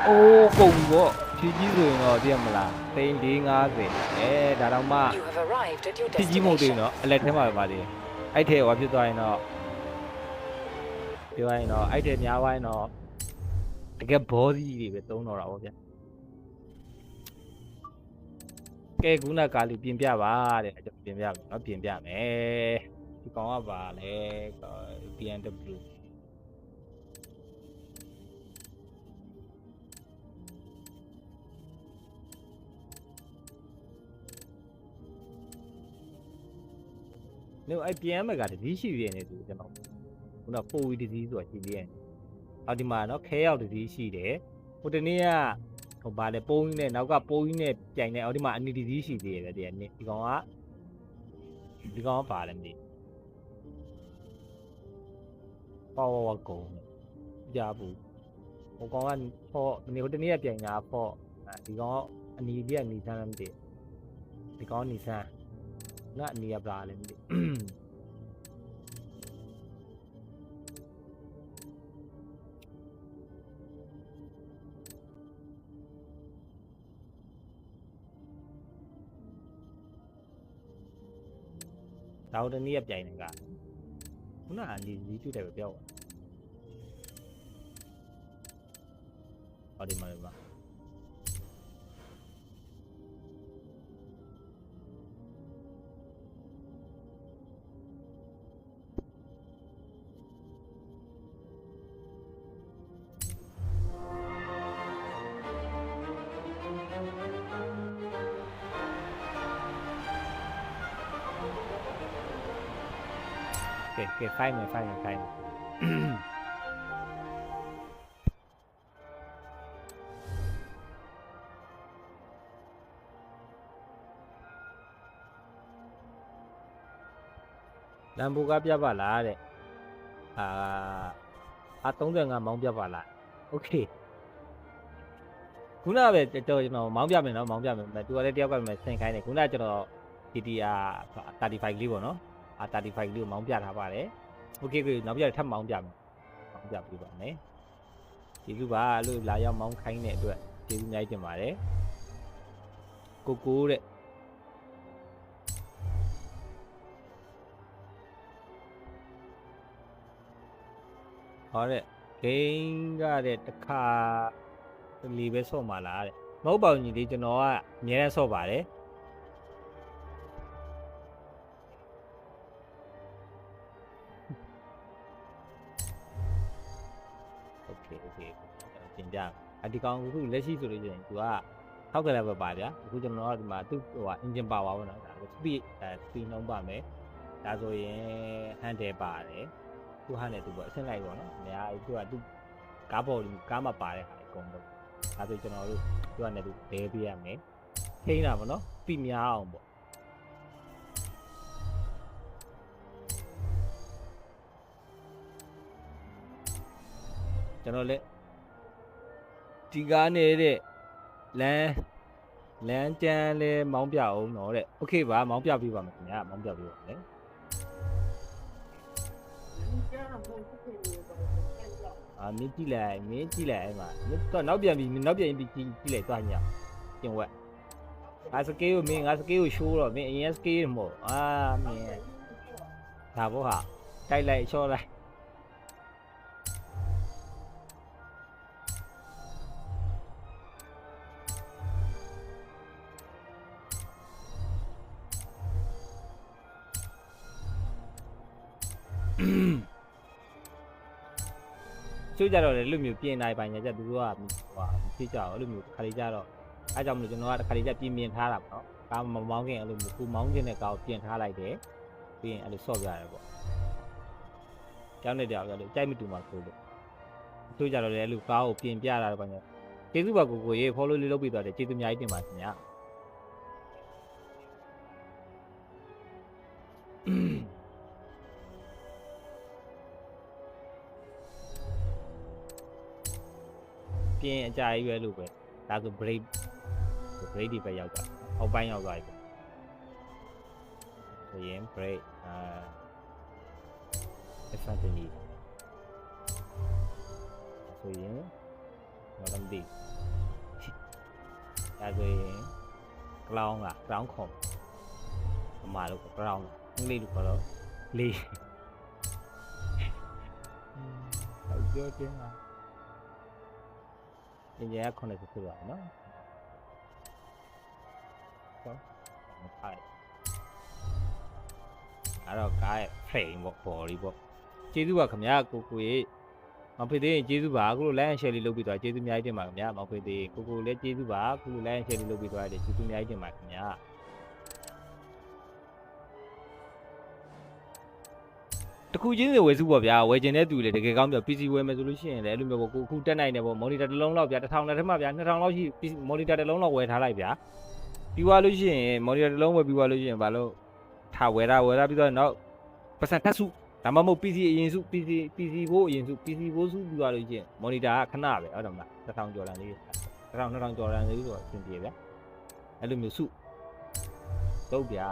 အိုးကုန်ပေါ့အဖြစ်ကြီးဆိုရင်တော့သိရမလားသိန်း450ဒါတော့မှ You have arrived at your ဖြစ်ကြီးမဟုတ်သေးဘူး destination. เนาะအလက်ထဲမှာပဲပါသေးတယ်အဲ့ထဲဟောဖြစ်သွားရင်တော့ပြောရရင်တော့အဲ့ထဲများသွားရင်တော့တကယ်ဘောစီတွေပဲသုံးတော့တာပေါ့ဗျာကဲခုနကားလေးပြင်ပြပါတဲ့ကျွန်တော်ပြင်ပြမယ်เนาะပြင်ပြမယ်ဒီကောင်ကပါလဲ BMW နော်အဲ့ PM ကတည်းရှိရနေသူကျွန်တော်ခုန4 week တည်းဆိုတာရှိသေးတယ်အော်ဒီမှာเนาะခဲရောက်တည်းရှိတယ်ဟိုတနေ့ကဟိုဗာလဲပုံးကြီးနဲ့နောက်ကပုံးကြီးနဲ့ပြိုင်နေအော်ဒီမှာအနီတည်းရှိသေးတယ်ဗျဒီနေ့ဒီကောင်ကပါလဲမသိပေါ့ဝကုန်ကြဘူးဟိုကောင်ကပေါ့ဒီနေ့ဟိုတနေ့ကပြိုင်တာပေါ့ဒီကောင်အနီကြီးကနေဆန်းမသိဒီကောင်နေဆန်းငါအနေရပါလဲမသိဒါတော့တနည်းပြိုင်နေတာခုနအနေကြီးတွေ့တယ်ပဲပြောဟောဒီမှာပါကဲဖိုင်မယ်လမ်ဘူကပြပါလားတဲ့35မောင်းပြပါလားโอเคခုနပဲကျွန်တော်မောင်းပြမယ်နော်မောင်းပြမယ်သူကလည်းတယောက်ကပဲဆင်ခိုင်းတယ်ခုနကျွန်တော် GTR 35လေးပေါ့နော်35လေးကိုမောင်းပြထားပါတယ်โอเคကိုနောက်ပြထပ်မောင်းပြမယ်မောင်းပြပေးပါမယ်ဒီလူပါလို့လာရောက်မောင်းခိုင်းတဲ့အတွက်ကျေးဇူးအများကြီးတင်ပါတယ်ကိုတဲ့ဟောတဲ့ဂိမ်းကတဲ့တစ်ခါလီပဲဆော့မှာလားတဲ့မဟုတ်ပါဘူးညီလေးကျွန်တော်ကအများနဲ့ဆော့ပါတယ်โอเคပြင်ပြဒီကောင်အခုလက်ရှိဆိုလို့ရှိရင်သူကထောက်ကလည်းပဲပါဗျာအခုကျွန်တော်ကဒီမှာသူ့ဟိုအင်ဂျင်ပါပါဘောနော်ဒါ speed နှုံးပါမယ်ဒါဆိုရင် handle ပါတယ်သူဟာနဲ့သူပေါ့အဆင့်လိုက်ပေါ့နော်အများသူကသူကားပေါ်ကားမှာပါတဲ့ဟာအကုန်ပေါ့ဒါဆိုကျွန်တော်တို့သူကနဲ့သူဒဲပေးရမယ်ထိန်းတာပေါ့နော် speed များအောင်ပေါ့ကျွန်တော်လည်းဒီကားနေတဲ့လမ်းကျန်းလဲမောင်းပြအောင်တော့တဲ့โอเคပါမောင်းပြပေးပါမယ်ခင်ဗျာမောင်းပြပေးပါမယ်မင်းကြည့်လိုက်အဲ့မှာတော့နောက်ပြန်ပြီးကြည့်လိုက်သွားညပြင်ဝက်ငါစကေးကိုရှိုးတော့မင်းအရင်စကေးမဟုတ်မင်းဒါဘောဟာတိုက်လိုက်ချောလိုက်ချိုးကြတော့လေလူမျိုးပြင်နိုင်ပါညာကြသူတို့ကဟိုဖြစ်ကြအောင်လူမျိုးခါလေးကြတော့အားကြောင့်မလို့ကျွန်တော်ကခါလေးကြပြင်ထားတာပေါ့နော်ကားမမောင်းခင်အဲ့လိုမျိုးကိုမောင်းခြင်းတဲ့ကားကိုပြင်ထားလိုက်တယ်ပြီးရင်အဲ့လိုဆော့ပြရတယ်ပေါ့ကြောင်းနေတယ်ပြောလို့ကြိုက်မတူမှာဆိုလို့ချိုးကြတော့လေအဲ့လိုကားကိုပြင်ပြတာတော့ပါညာကျေးဇူးပါကိုရေး follow လေးလုပ်ပြီးတော့တယ်ကျေးဇူးအများကြီးတင်ပါခင်ဗျာ ပြင်အကြိုက်ရွယ်လို့ပဲဒါဆို break ဒီပဲရောက်တာအောက်ပိုင်းရောက်သွားပြီဆိုရင် break effectively ဆိုရင်ဘာလဲမသိဒါဆိုရင် clown က clown ခေါ်အမှားလို့ clown အင်္ဂလိပ်လိုခေါ်တော့လေးပြောတင်တာဒီညက90ဖြစ်သွားနော်ဟုတ်အဲ့တော့ကားရဲ့ frame ပေါ့ body ပေါ့ကျေးဇူးပါခင်ဗျာကိုရေမောင်ဖေသေးကျေးဇူးပါအခုလို like and share လေးလုပ်ပြီးသွားကျေးဇူးအများကြီးတင်ပါခင်ဗျာမောင်ဖေသေးကိုလည်းကျေးဇူးပါအခုလို like and share လေးလုပ်ပြီးသွားတယ်ကျေးဇူးအများကြီးတင်ပါခင်ဗျာတခုချင်းစီဝယ်စုပေါ့ဗျာဝယ်ကျင်တဲ့သူတွေတကယ်ကောင်းပြ PC ဝယ်မယ်ဆိုလို့ရှိရင်လည်းအဲ့လိုမျိုးပေါ့ကိုအခုတက်နိုင်တယ်ပေါ့ monitor တစ်လုံးလောက်ဗျာ1000နဲ့ထက်မှဗျာ2000လောက်ရှိ monitor တစ်လုံးလောက်ဝယ်ထားလိုက်ဗျာပြီးသွားလို့ရှိရင် monitor တစ်လုံးဝယ်ပြီးသွားလို့ရှိရင်ဘာလို့ထားဝယ်တာပြီးတော့နောက်ပတ်စံထပ်စုဒါမှမဟုတ် PC အရင်စု PC ဘိုးအရင်စု PC ဘိုးစုပြီးသွားလို့ရှိရင် monitor ကခဏပဲဟုတ်တယ်မလား1000ကျော်တန်းလေး2000ကျော်တန်းလေးဆိုတော့အဆင်ပြေဗျာအဲ့လိုမျိုးစုတော့ဗျာ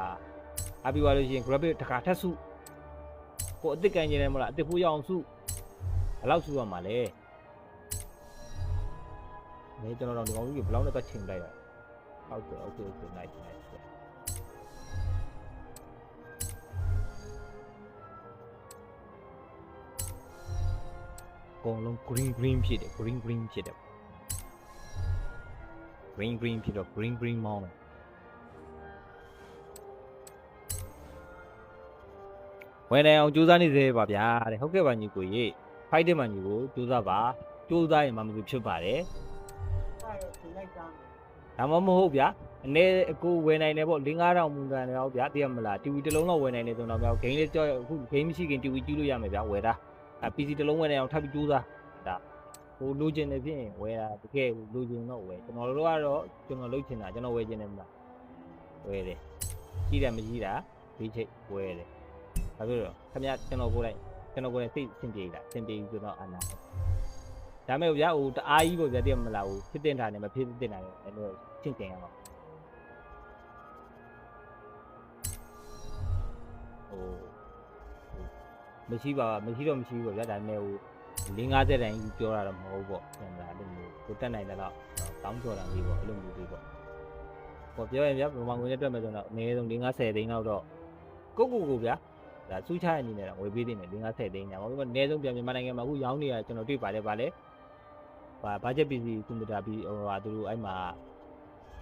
အပြီးသွားလို့ရှိရင် graphic တစ်ခါထပ်စုကိုအစ်စ်ကန်ကျင်တယ်မလားအစ်စ်ဖိုးရအောင်စုဘယ်လောက်စုရမှာလဲမင်းကျွန်တော်တို့ဒီကောင်ကြီးဘယ်လောက်နဲ့ပတ်ချိန်လိုက်ရဟုတ်တယ် okay nice အကုန်လုံး green ဖြစ်တယ် green ဖြစ်တယ် green ဖြစ်တော့ green မောင်းတယ်ဝယ်နိုင်အောင်ကြိုးစားနေသေးပါဗျာတဲ့ဟုတ်ကဲ့ပါညီကိုရေဖိုက်တဲ့မှညီကိုကြိုးစားပါကြိုးစားရင်မှမဖြစ်ဖြစ်ပါတယ်ဒါမှမဟုတ်ဗျာအနေကိုဝယ်နိုင်တယ်ပေါ့5,000မူတန်တယ်ဟုတ်ဗျာသိရမလား TV တစ်လုံးလောက်ဝယ်နိုင်တယ်ဆိုတော့ဗျာဂိမ်းလေးကြောက်အခု game မရှိခင် TV ကြည့်လို့ရမယ်ဗျာဝယ်တာPC တစ်လုံးဝယ်နိုင်အောင်ထပ်ပြီးကြိုးစားဒါဟိုလိုချင်တယ်ဖြစ်ရင်ဝယ်တာတကယ်လိုချင်တော့ဝယ်ကျွန်တော်တို့ကတော့ကျွန်တော်လုပ်ချင်တာကျွန်တော်ဝယ်ချင်တယ်မလားဝယ်တယ်ကြီးတယ်မရှိတာဒီချိတ်ဝယ်တယ်ဘာဖြစ်လို့ခင်ဗျာကျွန်တော်ကိုယ်တိုင်စိတ်ဆင်ပြေလားဆင်ပြေဆိုတော့အာနာဒါမဲ့ဗျာဟိုတအားကြီးပေါ့ဗျာသိရမလားဟိုဖြစ်တင်တာနဲ့မဖြစ်တင်တာနဲ့အဲ့လိုချင်းကျင်ရအောင်ဟိုမရှိတော့မရှိဘူးပေါ့ဗျာဒါပေမဲ့ဟို50တန်းကြီးပြောတာတော့မဟုတ်ပေါ့ဟုတ်လားအဲ့လိုမျိုးကိုတက်နိုင်တဲ့တော့တောင်းကြော်တာလေးပေါ့အဲ့လိုမျိုးလေးပေါ့ဟောပြောရင်ဗျာဘုံငွေနဲ့တွက်မယ်ဆိုတော့အနည်းဆုံး50သိန်းလောက်တော့ကိုဗျာဒါစူးချရအနေနဲ့တော့ဝယ်ပေးနေတယ်50သိန်းညာဘာလို့လဲအနည်းဆုံးပြန်မြန်မာနိုင်ငံမှာအခုရောင်းနေတာကျွန်တော်တွေ့ပါတယ်ဗာလဲဘာဂျက် PC ကွန်ပျူတာပြီးဟိုဟာသူတို့အဲ့မှာ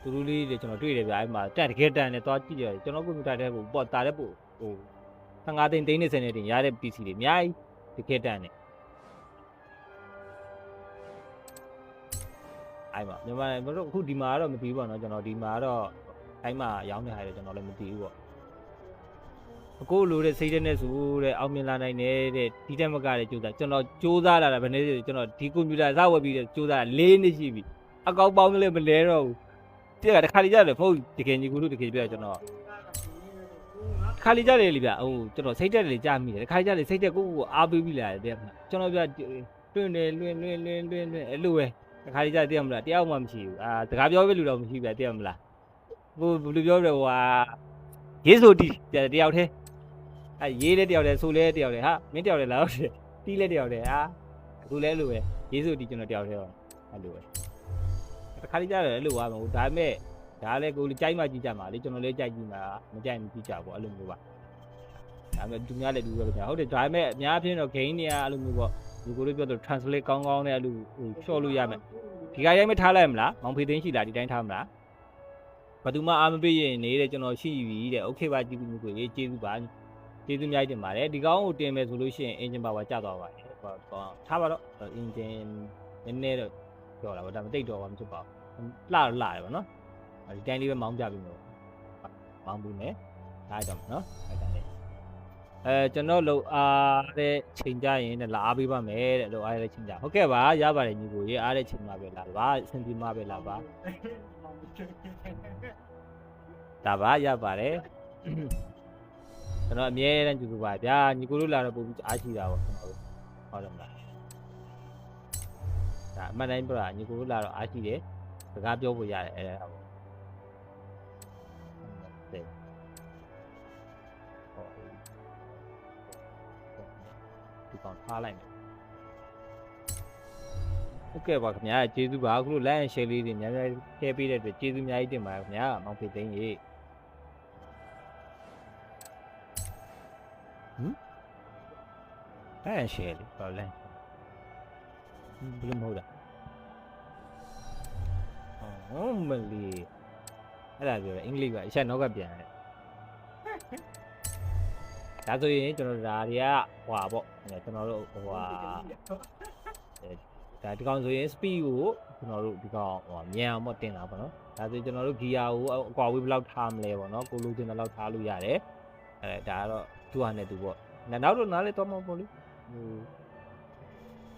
သူတို့လေးတွေကျွန်တော်တွေ့တယ်ဗျာအဲ့မှာတကယ်တန်နဲ့သွားကြည့်ရတယ်ကျွန်တော်ကွန်ပျူတာတဲ့ဟိုပေါ်တာတဲ့ဟို15သိန်း30နဲ့တင်ရတဲ့ PC တွေအများကြီးတကယ်တန်နဲ့အဲ့မှာမြန်မာနိုင်ငံတို့အခုဒီမှာတော့မသိဘူးပေါ့နော်ကျွန်တော်ဒီမှာတော့အဲ့မှာရောင်းနေဟာလေကျွန်တော်လည်းမသိဘူးပေါ့အခုလိုတဲ့စိတ်နဲ့ဆိုတဲ့အောင်မြင်လာနိုင်တဲ့ဒီတက်မကတဲ့ကြိုးစားကျွန်တော်ကြိုးစားလာတာဘယ်နည်းကျွန်တော်ဒီကွန်ပျူတာစဝယ်ပြီးတဲ့ကြိုးစား4နှစ်ရှိပြီအကောက်ပေါင်းလည်းမလဲတော့ဘူးတဲ့ကတခါလေးကြတယ်ဖုန်းတကယ်ညီကူလို့တကယ်ပြကျွန်တော်တခါလေးကြတယ်လေဗျဟိုကျွန်တော်စိတ်တက်တယ်ကြားမိတယ်တခါလေးကြတယ်စိတ်တက်ကိုအားပေးပြီးလာတယ်တဲ့ကျွန်တော်ပြတွင်းတယ်လွင်အဲ့လိုပဲတခါလေးကြတယ်မလားတယောက်မှမရှိဘူးစကားပြောပဲလူတော့မရှိဗျတဲ့မလားဟိုဘယ်လိုပြောလဲဟိုဟာရေးဆိုတီတယောက်တည်းရေးလဲတယောက်တည်းဆိုလဲတယောက်တည်းဟာမင်းတယောက်တည်းလားဟုတ်တယ်တီးလဲတယောက်တည်းအခုလဲလို့ပဲရေးဆိုတီကျွန်တော်တယောက်တည်းပါအဲ့လိုပဲတခါလေးကြားတယ်အဲ့လိုပါမဟုတ်ဒါပေမဲ့ဒါလည်းကိုကြိုက်မှကြည့်ကြမှာလေကျွန်တော်လည်းကြိုက်ကြည့်မှာမကြိုက်မကြည့်ကြဘူးအဲ့လိုမျိုးပါဒါပေမဲ့သူများလည်းတူပဲလို့ပြောဟုတ်တယ်ဒါပေမဲ့အများအပြားတော့ gain တွေကအဲ့လိုမျိုးပေါ့ဒီကိုလေးပြောတော့ translate ကောင်းကောင်းနဲ့အဲ့လိုဖြော့လို့ရမယ်ဒီကရိုက်မထားလိုက်မလားမောင်ဖေသိန်းရှိလားဒီတိုင်းထားမလားဘာသူမှအားမပေးရင်နေတဲ့ကျွန်တော်ရှိပြီတဲ့ okay ပါကြည့်ပြီးကိုရေးကျေးဇူးပါကျေးဇူးများတင်ပါတယ်ဒီကောင်းကိုတင်မယ်ဆိုလို့ရှိရင် engine power ကျသွားပါတယ်ဟောထားပါတော့ engine နည်းနည်းတော့ပြောတာဗောဒါမတိတ်တော့ဘာမှဖြစ်ပါဘူးလှတယ်ဗောနော်ဒီတိုင်းလေးပဲမောင်းပြပြီးတော့မောင်းပြီးမယ်ဒါတော့နော်အဲ့ဒါလေးကျွန်တော်လောက်အားတဲ့ချိန်ကြရင်လည်းလာအားပေးပါမယ်တဲ့လောက်အားတဲ့ချိန်ကြဟုတ်ကဲ့ပါရပါတယ်ညီကိုရေးအားတဲ့ချိန်မှာပဲလာပါအဆင်ပြေမှာပဲလာပါဒါပါရပါတယ်ကျွန်တော်အမြဲတမ်းကြိုးစားပါဗျာညီကိုတို့လာတော့ပို့ပြီးအားရှိတာပေါ့ကျွန်တော်တို့ဟုတ်တယ်မလားဒါ ဒါအမှန်တိုင်းပြောတာညီကိုတို့လာတော့အားရှိတယ်စကားပြောဖို့ရတယ်အဲ့ဒါပေါ့ဒီကောင်ထားလိုက်မယ်ဟုတ်ကဲ့ပါခင်ဗျာကျေးဇူးပါအခုလို like and share လေးတွေများများ share ပေးတဲ့အတွက်ကျေးဇူးအများကြီးတင်ပါတယ်ခင်ဗျာမောင်ဖေသိန်းကြီးlike and share လေးပါလိုက်ဘယ်လိုမဟုတ်တာဟုတ်မလီအဲ့ဒါပြောတယ်အင်္ဂလိပ်ပါအချက်နောက်ကပြန်တယ်ဒါဆိုရင်ကျွန်တော်ဒါတွေကဟွာပေါ့ကျွန်တော်တို့ဟွာဒါဒီကောင်ဆိုရင် speed ကိုကျွန်တော်တို့ဒီကောင်ဟိုမြန်အောင်ပေါ့တင်တာပေါ့နော်ဒါဆိုရင်ကျွန်တော်တို့ gear ကိုအကွာဝေးဘယ်လောက်ထားမလဲပေါ့နော်ကိုလိုချင်တဲ့လောက်ထားလို့ရတယ်ဒါကတော့သူ့ဟာနဲ့သူပေါ့နောက်တော့နားလေတော့မပေါ့လေ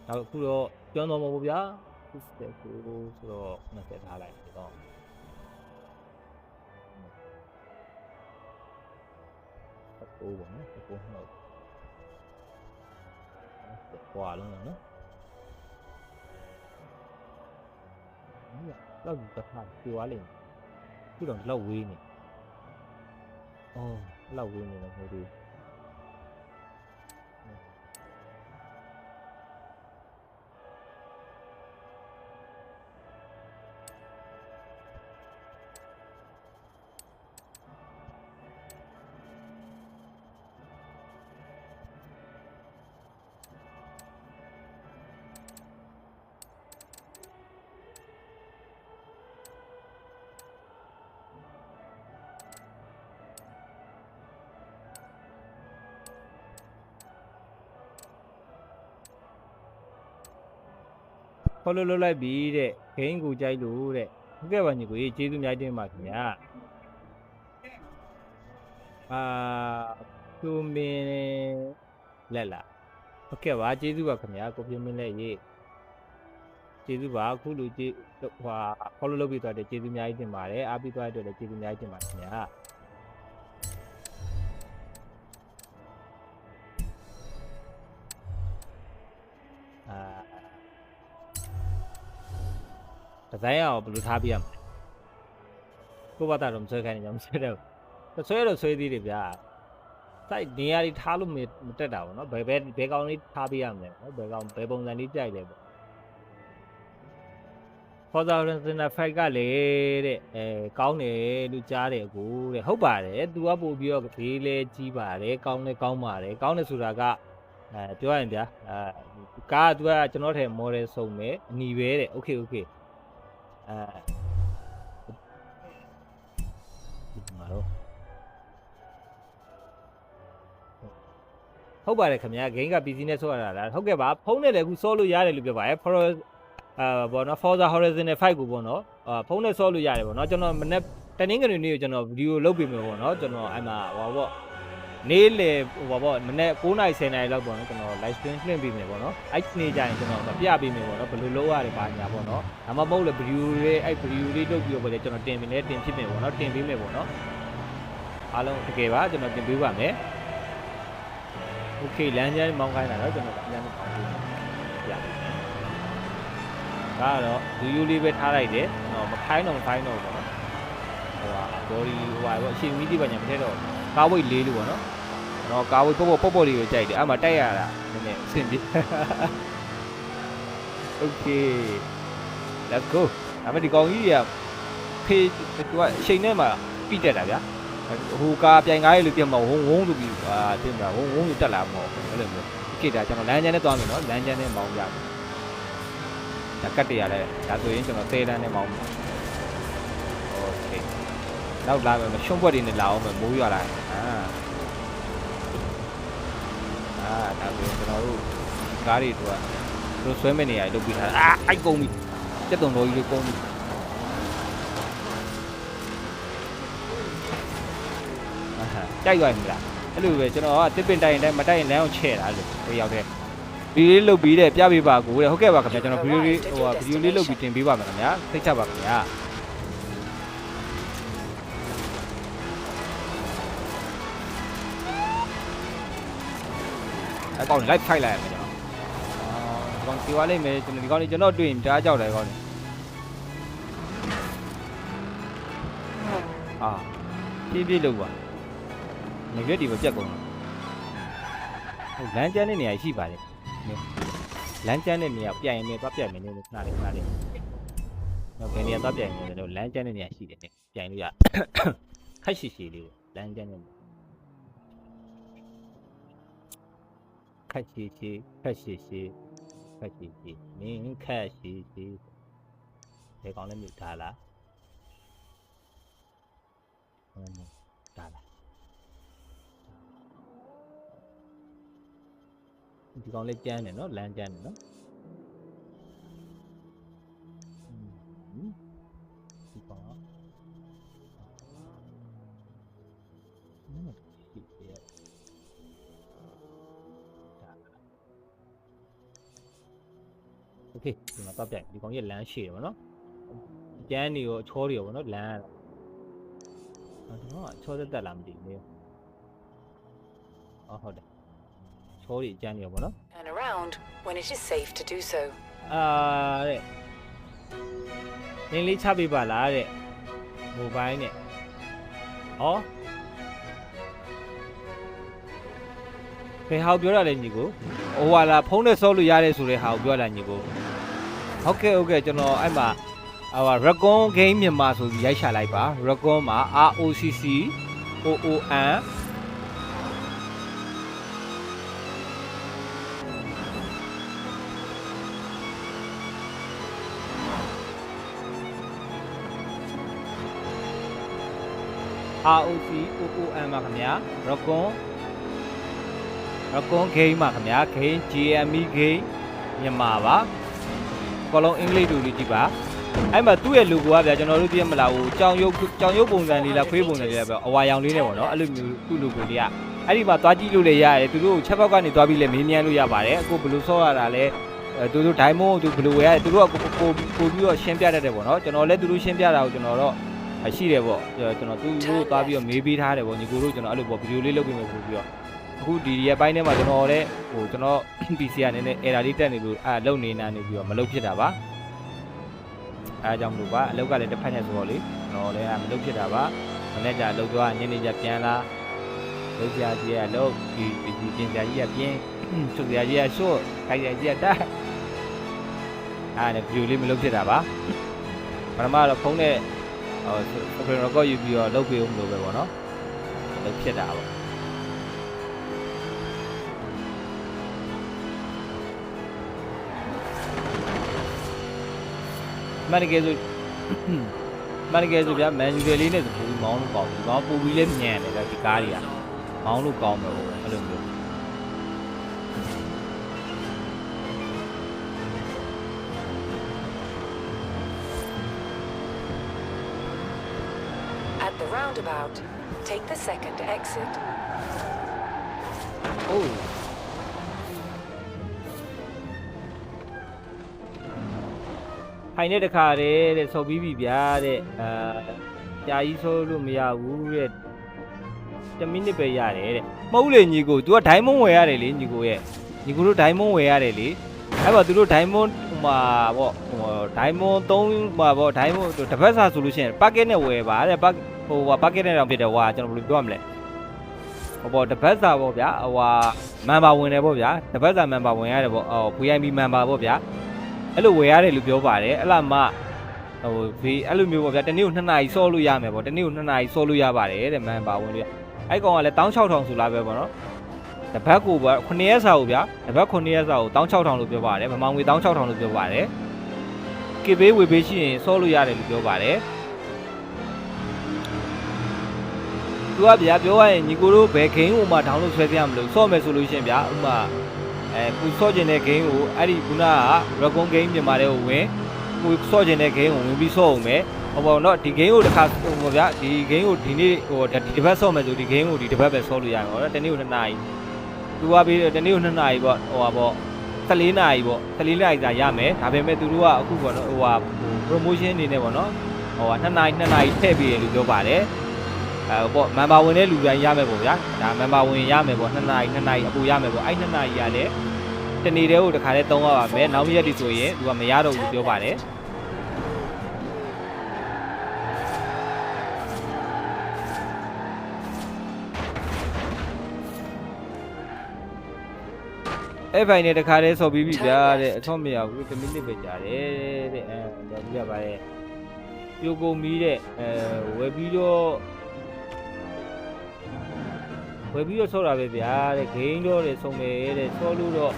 နောက်အခုတော့ပြောင်းတော့မပေါ့ဗျာစစ်ကိုဆိုတော့20ထားလိုက်ဒီတော့โอ้บ่เนาะโอ้เนาะกว่าလုံးနော်လောက်တစ်ခါပြောရလိမ့်ခုတော့လောက်ဝေးနေအော်လောက်ဝေးနေတော့ဟိုဒီခေါ်လို့လုပ်လိုက်ပြီတဲ့ဂိမ်းကိုကြိုက်လို့တဲ့ဟုတ်ကဲ့ပါညီကိုကျေးဇူးများတင်ပါခင်ဗျာဖြူမင်းလက်လာဟုတ်ကဲ့ပါကျေးဇူးပါခင်ဗျာကိုဖြူမင်းလက်ရေးကျေးဇူးပါအခုလူကျေးဟွာခေါ်လို့လုပ်ပြီးသွားတယ်ကျေးဇူးများကြီးတင်ပါတယ်အားပြီးသွားတဲ့အတွက်လည်းကျေးဇူးများကြီးတင်ပါခင်ဗျာဒီဇိုင်းအောင်ဘယ်လိုထားပြရမလဲကိုဘာသာတော့မဆွဲခိုင်းနေကြမဆွဲတော့ဆွဲတော့ဆွဲသေးတယ်ဗျာစိုက်နေရာကြီးထားလို့မတက်တာပေါ့နော်ဘယ်ကောင်လေးထားပြရမလဲနော်ဘယ်ပုံစံလေးကြိုက်လဲပေါ့ Forza Horizon 5ကလေတဲ့ကောင်းတယ်လို့ကြားတယ်အကိုတဲ့ဟုတ်ပါတယ်သူကပို့ပြီးတော့ဘေးလဲကြီးပါတယ်ကောင်းလဲကောင်းပါတယ်ကောင်းတယ်ဆိုတာကပြောရရင်ဗျာကားကသူကကျွန်တော်ထဲ model စုံမယ်အနီပဲတဲ့ okay ဒီမှာတော့ဟုတ်ပါတယ်ခင်ဗျာဂိမ်းက PC နဲ့ဆော့ရတာလားဟုတ်ကဲ့ပါဖုန်းနဲ့လည်းအခုဆော့လို့ရတယ်လို့ပြောပါရဲ့ဘောနော် Forza Horizon 5ကိုပေါ့နော်ဖုန်းနဲ့ဆော့လို့ရတယ်ပေါ့နော်ကျွန်တော်မနေ့တနင်္ဂနွေနေ့ကိုကျွန်တော်ဗီဒီယိုလုပ်ပေးမယ်ပေါ့နော်ကျွန်တော်အဲ့မှာဟောပေါ့နေ့လေဟောပေါ့မနေ့9:00 10:00လောက်ပေါ့နော်ကျွန်တော် live stream လွှင့်ပေးမယ်ပေါ့နော်အဲ့ဒီနေ့ကျရင်ကျွန်တော်ပြပေးမယ်ပေါ့နော်ဘယ်လိုလုပ်ရတယ်ပါညာပေါ့နော်ဒါမှမဟုတ်လေဗီဒီယိုလေးအဲ့ဗီဒီယိုလေးလုပ်ပြီးတော့ပေါ့လေကျွန်တော်တင်ပေးမယ်တင်ဖြစ်မယ်ပေါ့နော်တင်ပေးမယ်ပေါ့နော်အားလုံးတကယ်ပါကျွန်တော်တင်ပေးပါမယ်โอเคလမ်းကျန်းမောင်းခိုင်းတာတော့ကျွန်တော်ပြန်မောင်းပေးမယ်ပြဒါကတော့ဗီဒီယိုလေးပဲထားလိုက်တယ်ကျွန်တော်မခိုင်းတော့ပေါ့နော်ဟိုဟာ body ဟိုဟာပေါ့အရှင်မီးတိပါညာမထည့်တော့ကားဝိတ်လေးလို့ပေါ့နော်တော့ကားဝိတ်ပေါ့လေးကိုကြိုက်တယ်အဲ့မှာတိုက်ရတာနည်းနည်းအဆင်ပြေ Okay let's go ဒါပေမဲ့ဒီကောင်ကြီးကဖေးသူကအချိန်နဲ့မှပြိတက်တာဗျာဟိုကားပြိုင်ကားလေးလို့ပြမဝုန်းလို့ပြီးတင်တာဝုန်းလို့တက်လာမှာပေါ့အဲ့လိုမျိုး Okay ဒါကျွန်တော်လမ်းကျန်းနဲ့သွားမယ်နော်လမ်းကျန်းနဲ့မောင်းကြမယ်ဒါကတ်တရလဲဒါဆိုရင်ကျွန်တော်သေးတန်းနဲ့မောင်းမယ် Okayနောက်လာမယ်ရှုံးဘွက်တွေနဲ့လာအောင်မယ်မိုးရွာလာဒါဆိုရင်ကျွန်တော်တို့ကားတွေတို့ဆွဲမဲ့နေရာလုပ်ပြီးထားတာအိုက်ကုန်ပြီတက်တုံတော်ကြီးတွေကုန်ပြီကြိုက်သွားပြီလားအဲ့လိုပဲကျွန်တော်ကတစ်ပင်တိုင်တိုင်းမတိုင်ရင်လမ်းအောင်ချဲ့တာလို့ဒီရောက်တဲ့ဗီဒီယိုလေးလုပ်ပြီးတဲ့ပြပေးပါကိုတဲ့ဟုတ်ကဲ့ပါခင်ဗျာကျွန်တော်ဗီဒီယိုလေးဗီဒီယိုလေးလုပ်ပြီးတင်ပေးပါမယ်ခင်ဗျာသိချပါခင်ဗျာအဲ့ကောင် live ဖိုက်လိုက်ရမယ်ကျွန်တော် ကောင်စီသွားလိုက်မယ်ကျွန်တော်ဒီကောင်လေးကျွန်တော်တွေ့ရင်ကြားကြောက်တယ်ကောင်လေးအာပြည့်လို့ပါငွေဒီမပြတ်ကုန်ဘူးလမ်းကျန်းတဲ့နေရာရှိပါတယ်လမ်းကျန်းတဲ့နေရာပြန်ရင်လည်းသွားပြန်မယ်လို့ခဏလေးတော့ဘယ်နေရာသွားပြန်ရင်လည်းလမ်းကျန်းတဲ့နေရာရှိတယ်ပြန်လို့ရခက်ရှိလေးလမ်းကျန်းတဲ့ခက်ရှိမင်းခက်ရှိဒီကောင်လည်းမြုပ်ထားလားဒါလားဒီကောင်လေးကျန်းတယ်နော်လမ်းကျန်းတယ်နော်ဒီကောင်โอเคဒီမှာတော့ပြဒီကောင်ရဲ့လမ်းရှည်တယ်ဗောနော်ကျန်းနေရောချောတွေရောဗောနော်လမ်းတော့ချောတက်လာမသိဘူးဟုတ်တယ်ချောတွေကျန်းနေရောဗောနော် Turn around when it is safe to do so. တဲ့လင်းလေးချပေးပါလားတဲ့မိုဘိုင်းနဲ့ဟောဘယ်ဟာပြောရလဲညီကိုဟိုဟာလာဖုန်းနဲ့ဆော့လို့ရတယ်ဆိုတဲ့ဟာကိုပြောလာညီကိုဟုတ်ကဲ့ကျွန်တော်အဲ့မှာRecon Game မြန်မာဆိုပြီးရိုက်ချလိုက်ပါ Recon မှာ ROCC OON ROCOON မှာခင်ဗျာ Recon Game မှာခင်ဗျာ Game GME Game မြန်မာပါအကောင်လုံးအင်္ဂလိပ်တူလေးကြည့်ပါအဲ့မှာသူ့ရဲ့ logo ကဗျာကျွန်တော်တို့သိရမလားဟိုကြောင်ရုပ်ပုံစံလေးလားခွေးပုံစံလေးလားဗျာအဝါရောင်လေးနဲ့ပေါ့နော်အဲ့လိုမျိုးသူ့ logo လေးကအဲ့ဒီမှာသွားကြည့်လို့လည်းရတယ်သူတို့ချက်ပေါက်ကနေသွားပြီးလည်းမေးမြန်းလို့ရပါတယ်အခုဘယ်လိုဆော့ရတာလဲသူတို့ diamond သူဘယ်လိုဝယ်ရတယ်သူတို့ကကိုပြီးတော့ရှင်းပြတတ်တယ်ပေါ့နော်ကျွန်တော်လည်းသူတို့ရှင်းပြတာကိုကျွန်တော်တော့ရှိတယ်ပေါ့ကျွန်တော်သူတို့သွားပြီးတော့မေးပေးထားတယ်ပေါ့ညီကိုတို့ကျွန်တော်အဲ့လိုပေါ့ဗီဒီယိုလေးလုပ်ပေးမယ်ပို့ပြီးတော့အခုဒီရက်ပိုင်းထဲမှာကျွန်တော်လည်းဟိုကျွန်တော် PC ကနည်းနည်း error လေးတက်နေလို့လုံနေတာနေပြီးတော့မလုပ်ဖြစ်တာပါအဲကြောင့်မလို့ပါအလုပ်ကလည်းတစ်ဖက်နဲ့ဆိုတော့လေကျွန်တော်လည်းမလုပ်ဖြစ်တာပါမနေ့ကလုပ်သွားညနေကျပြန်လာလုပ်ကြကြီးကလုပ်ဒီပြင်ကြကြီးကပြင်းချုပ်ကြကြီးကရှို့ခိုင်ကြကြီးကတက်အဲ့ဒါဗီဒီယိုလေးမလုပ်ဖြစ်တာပါပထမတော့ဖုန်းနဲ့screen record ယူပြီးတော့လုပ်ပေးအောင်လို့ပဲပေါ့နော်လုပ်ဖြစ်တာပေါ့မန်ကယ်ဆိုဗျာမန်ယူလေးနဲ့ဆိုပူမောင်းလို့ကောင်းဘူး။ဘာပူပြီးလဲညံတယ်ဒါဒီကားတွေကမောင်းလို့ကောင်းမယ်ပေါ့အဲ့လိုမျိုး At the roundabout, take the second exit. Oh. Hai နဲ့တခါတည်းတဲ့ဆော်ပြီးပြီဗျာတဲ့ကြာကြီးဆိုးလို့မရဘူးတဲ့10မိနစ်ပဲရတယ်တဲ့မဟုတ်လေညီကို तू ကဒိုင်းမွန်ဝယ်ရတယ်လေညီကိုရဲ့ညီကိုတို့ဒိုင်းမွန်ဝယ်ရတယ်လေအဲ့ပါသူတို့ဒိုင်းမွန်ဟိုမှာပေါ့ဟိုဒိုင်းမွန်3မှာပေါ့ဒိုင်းမွန်တစ်ပတ်စာဆိုလို့ရှိရင်ပါကက်နဲ့ဝယ်ပါတဲ့ဟိုပါကက်နဲ့တောင်ဖြစ်တယ်ဟွာကျွန်တော်ဘယ်လိုပြောရမလဲဟိုပေါ့တစ်ပတ်စာပေါ့ဗျာဟွာမန်ပါဝင်တယ်ပေါ့ဗျာတစ်ပတ်စာမန်ပါဝင်ရတယ်ပေါ့VIP မန်ပါပေါ့ဗျာအဲ့လိုဝယ်ရတယ်လို့ပြောပါတယ်အဲ့လားမှဟိုဘေးအဲ့လိုမျိုးပေါ့ဗျာတနေ့ကို2နာရီစောလို့ရမယ်ပေါ့တနေ့ကို2နာရီစောလို့ရပါတယ်တဲ့မန်ပါဝင်လို့အဲ့ကောင်ကလည်း16000ဆိုလားပဲပေါ့နော်တပတ်ကိုဗျာ9ရက်စာကိုဗျာတပတ်9ရက်စာကို16000လို့ပြောပါတယ်ဗမာငွေ16000လို့ပြောပါတယ်ကေဘေးဝေဘေးရှိရင်စောလို့ရတယ်လို့ပြောပါတယ်သူကဗျာပြောရရင်ညီကိုတို့ဘယ်ဂိမ်းဟိုမှာဒေါင်းလို့ဆွဲပြရမလို့စော့မယ်ဆိုလို့ရှိရင်ဗျာဥမာပူစော့ကျင်တဲ့ game ကိုအဲ့ဒီခုနက Recon game မြန်မာတဲ့ကိုဝင်ပူစော့ကျင်တဲ့ game ကိုဝင်ပြီးစော့အောင်မယ်ဟောပေါ့နော်ဒီ game ကိုတစ်ခါဟိုဗျာဒီ game ကိုဒီနေ့ဟိုဒီဘက်စော့မယ်ဆိုဒီ game ကိုဒီတစ်ပတ်ပဲစော့လို့ရမှာနော်တနေ့ကို2နာရီသူကပြီးတနေ့ကို2နာရီပေါ့ဟိုပါပေါ့14နာရီပေါ့14နာရီသာရမယ်ဒါပေမဲ့သူတို့ကအခုပေါ့နော်ဟိုဟာ promotion အနေနဲ့ပေါ့နော်ဟိုဟာ2နာရီထည့်ပေးရလို့ပြောပါတယ်ပေါ့မန်ပါဝင်တဲ့လူတိုင်းရမယ်ပေါ့ဗျာဒါမန်ပါဝင်ရမယ်ပေါ့2နာရီအပူရမယ်ပေါ့အဲ့2နာရီကလည်း တနေ့တည်းကိုတခါတည်းသုံးရပါမယ်နောက်ရက်ဒီဆိုရင်သူကမရတော့ဘူးပြောပါတယ်အဲ့ဖိုင်နဲ့တခါတည်းဆော်ပြီးပြီဗျာတဲ့အချော့မရဘူး1မိနစ်ပဲကြာတယ်တဲ့ပြောပြပါရဲ့ပြိုကုန်ပြီးတဲ့ဝယ်ပြီးတော့ဆော့တာပဲဗျာတဲ့ဂိမ်းတော့တဲ့ဆုံးတယ်တဲ့ဆော့လို့တော့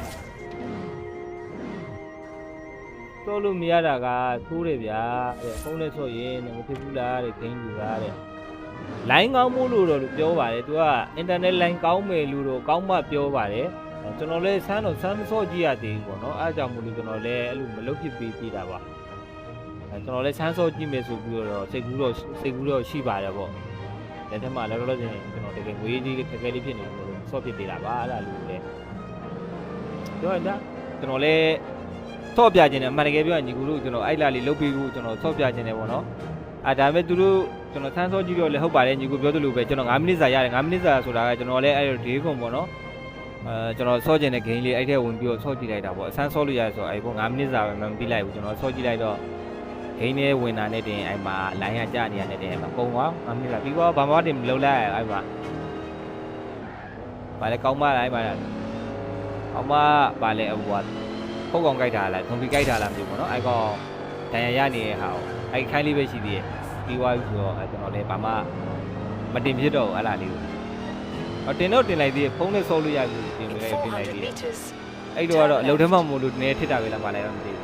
ဆော့လို့မရတာကသိုးတယ်ဗျာတဲ့ဖုန်းနဲ့ဆော့ရင်မဖြစ်ဘူးလားတဲ့ဂိမ်းလူလားတဲ့လိုင်းကောင်းမို့လို့တော့ပြောပါတယ်သူကအင်တာနက်လိုင်းကောင်းမယ်လို့တော့ကောင်းမှပြောပါတယ်ကျွန်တော်လည်းဆန်းဆော့ကြည့်ရသေးဘူးပေါ့နော်အားကြောင့်မို့လို့ကျွန်တော်လည်းအဲ့လိုမလုပ်ဖြစ်ပေးတာပါကျွန်တော်လည်းဆန်းဆော့ကြည့်မယ်ဆိုပြီးတော့စိတ်ကူးတော့ရှိပါတယ်ပေါ့လက်ထက်မှာလည်းတော့ကျွန်တော်တကယ်ငွေကြီးခက်ခဲလေးဖြစ်နေလို့ဆော့ဖြစ်သေးတာပါအဲ့ဒါလိုလေပြောရတာကျွန်တော်လည်းဆော့ပြခြင်းနဲ့အမှန်တကယ်ပြောရင်ညီကူတို့ကျွန်တော်အဲ့လာလေးလုပ်ပြီးဖို့ကျွန်တော်ဆော့ပြခြင်းနဲ့ပေါ့နော်ဒါပေမဲ့သူတို့ကျွန်တော်ဆန်းဆော့ကြည့်တော့လည်းဟုတ်ပါတယ်ညီကူပြောသလိုပဲကျွန်တော်9မိနစ်စာရတယ်9မိနစ်စာဆိုတာကကျွန်တော်လည်းအဲ့ဒေးခွန်ပေါ့နော်ကျွန်တော်ဆော့ကျင်တဲ့ game လေးအဲ့ထဲဝင်ပြီးတော့ဆော့ကြည့်လိုက်တာပေါ့အဆန်းဆော့လို့ရတယ်ဆိုတော့အဲ့ပေါ့9မိနစ်စာပဲမပြီးလိုက်ဘူးကျွန်တော်ဆော့ကြည့်လိုက်တော့ game နဲ့ဝင်တာနဲ့တင်အဲ့မှာ line ကကြာနေရတယ်တင်အဲ့မှာပုံသွား9မိနစ်စာပြီးတော့ဘာမှတင်မလုပ်လိုက်အဲ့မှာဗာလဲကောင်းမလားအဲ့မှာကောင်းမဗာလဲဟိုကပုတ်ကောင်ကြိုက်တာလားဇွန်ဘီကြိုက်တာလားမသိဘူးပေါ့နော်အဲ့ကောင်ဒဏ်ရာရနေတဲ့ဟာကိုအဲ့ခိုင်းလေးပဲရှိသေးတယ်ပြီးသွားပြီဆိုတော့ကျွန်တော်လည်းဘာမှမတင်ဖြစ်တော့ဘူးအဲ့လားလေးကိုတင်တော့တင်လိုက်သေးဖုန်းနဲ့ဆော့လို့ရပြီတင်လိုက်သေးတယ်အဲ့တော့ကတော့အလုပ်ထဲမှာမို့လို့နည်းထစ်တာပဲလားမလဲတော့မသိဘူး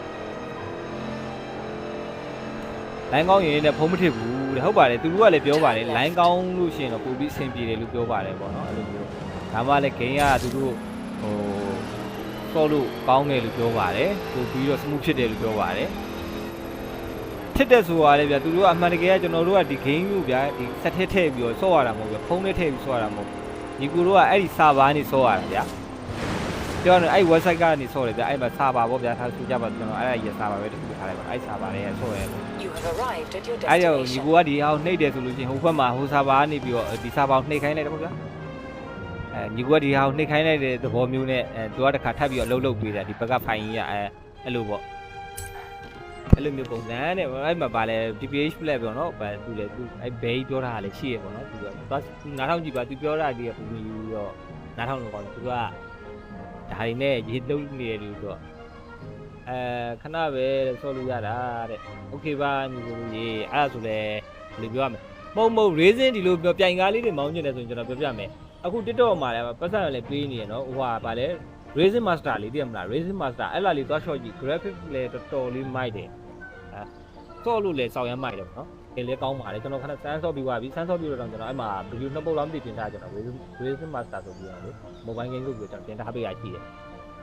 လိုင်းကောင်းရင်လည်းဖုန်းမထစ်ဘူးတဲ့ဟုတ်ပါတယ်သူတို့ကလည်းပြောပါတယ်လိုင်းကောင်းလို့ရှိရင်တော့ပိုပြီးအဆင်ပြေတယ်လို့ပြောပါတယ်ပေါ့နော်အဲ့လိုမျိုးဒါမှလည်းဂိမ်းကသူတို့ဆော့လို့ကောင်းတယ်လို့ပြောပါတယ်ပိုပြီးတော့ smooth ဖြစ်တယ်လို့ပြောပါတယ်ထစ်တဲ့ဆိုရတယ်ဗျာသူတို့ကအမှန်တကယ်ကကျွန်တော်တို့ကဒီ game ကိုဗျာဒီဆက်ထည့်ပြီးတော့ဆော့ရတာမဟုတ်ဘူးဖုန်းနဲ့ထည့်ပြီးဆော့ရတာမဟုတ်ဒီကူတို့ကအဲ့ဒီ server နေဆော့ရတာဗျာပြောရရင်အဲ့ website ကနေဆော့တယ်ဗျာအဲ့မှာ server ပေါ့ဗျာထားဆိုကြပါကျွန်တော်အဲ့ဒါကြီး server ပဲတခုထားလိုက်ပါအဲ့ server လေးဆော့ရဲအဲ့တော့ဒီကူကဒီဟာကိုနှိပ်တယ်ဆိုလို့ရှိရင်ဟိုဘက်မှာဟို server ကနေပြီးတော့ဒီ server ကိုနှိပ်ခိုင်းလိုက်တယ်ပေါ့ဗျာညီကူကဒီဟာကိုနှိပ်ခိုင်းလိုက်တဲ့သဘောမျိုးနဲ့သူကတစ်ခါထပ်ပြီးတော့လှုပ်ပေးတယ်ဒီဘက်က file ကြီးကအဲ့လိုပေါ့အဲ့လိုမျိုးပုံစံနဲ့အဲ့မှာဗာလဲ DPH flat ပေါ့နော်ဗာသူလေသူအဲ့ဘေးပြောတာလည်းရှိရပေါ့နော်သူကနားထောင်ကြည့်ပါသူပြောတာဒီကပုံပြီးတော့နားထောင်လို့ကောင်းတယ်သူကဒါတွေနဲ့ရေတုပ်နေတယ်လို့ဆိုတော့ခဏပဲဆော့လို့ရတာတဲ့โอเคပါညီကိုရေအဲ့ဒါဆိုလဲဘယ်လိုပြောရမလဲမဟုတ် racing ဒီလိုပြောပြိုင်ကားလေးတွေမောင်းကျင်တယ်ဆိုရင်ကျွန်တော်ပြောပြမယ်အခု TikTok မှာလည်းပတ်စံလည်းပေးနေရနော်ဟိုဟာဗာလဲ racing master လေးသိရမလား racing master အဲ့လာလေးသွား short ကြည့် graphic လည်းတော်တော်လေးမိုက်တယ်ဆော့လို့လည်းစောက်ရမ်းမိုက်တယ်ပေါ့နော်ဒီလည်းကောင်းပါလေကျွန်တော်ခဏစမ်းဆော့ပြီးသွားပြီစမ်းဆော့ပြီးတော့ကျွန်တော်အဲ့မှာဗီဒီယိုနှစ်ပုတ်လောက်မသိပြင်ထားကျွန်တော် racing master ဆိုပြီးတော့လေ mobile game လို့ပြောကျွန်တော်တင်ထားပေးရရှိတယ်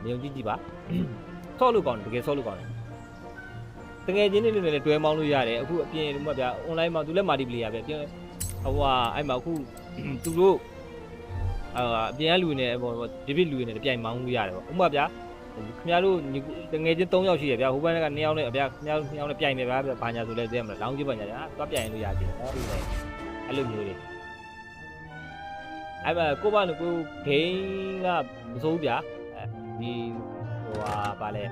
နေုံကြည့်ကြည့်ပါဆော့လို့ကောင်းတယ်တကယ်ဆော့လို့ကောင်းတယ်တကယ်ချင်းလေးတွေလည်းတွဲမောင်းလို့ရတယ်အခုအပြင်မှာဗျာ online မှာသူလည်း multiplayer ပဲပြင်ဟိုဟာအဲ့မှာအခုသူတို့အပြင်ကလူနေပေါ့ဒီဘစ်လူနေပြိုင်မောင်းလို့ရတယ်ပေါ့ဥပမာဗျာခင်ဗျားတို့တငယ်ချင်း3ယောက်ရှိရဗျာဟိုဘက်က2ယောက်နဲ့ဗျာခင်ဗျားတို့2ယောက်နဲ့ပြိုင်နေဗျာဘာညာဆိုလဲသိရမလားလောင်းကြည့်ပါညာသွားပြိုင်လို့ရတယ်ဟောဒီလေအဲ့လိုမျိုးတွေအဲ့မှာကိုဘာလို့ကိုဂိမ်းကမစိုးဗျာဒီဟိုဟာဗာလဲ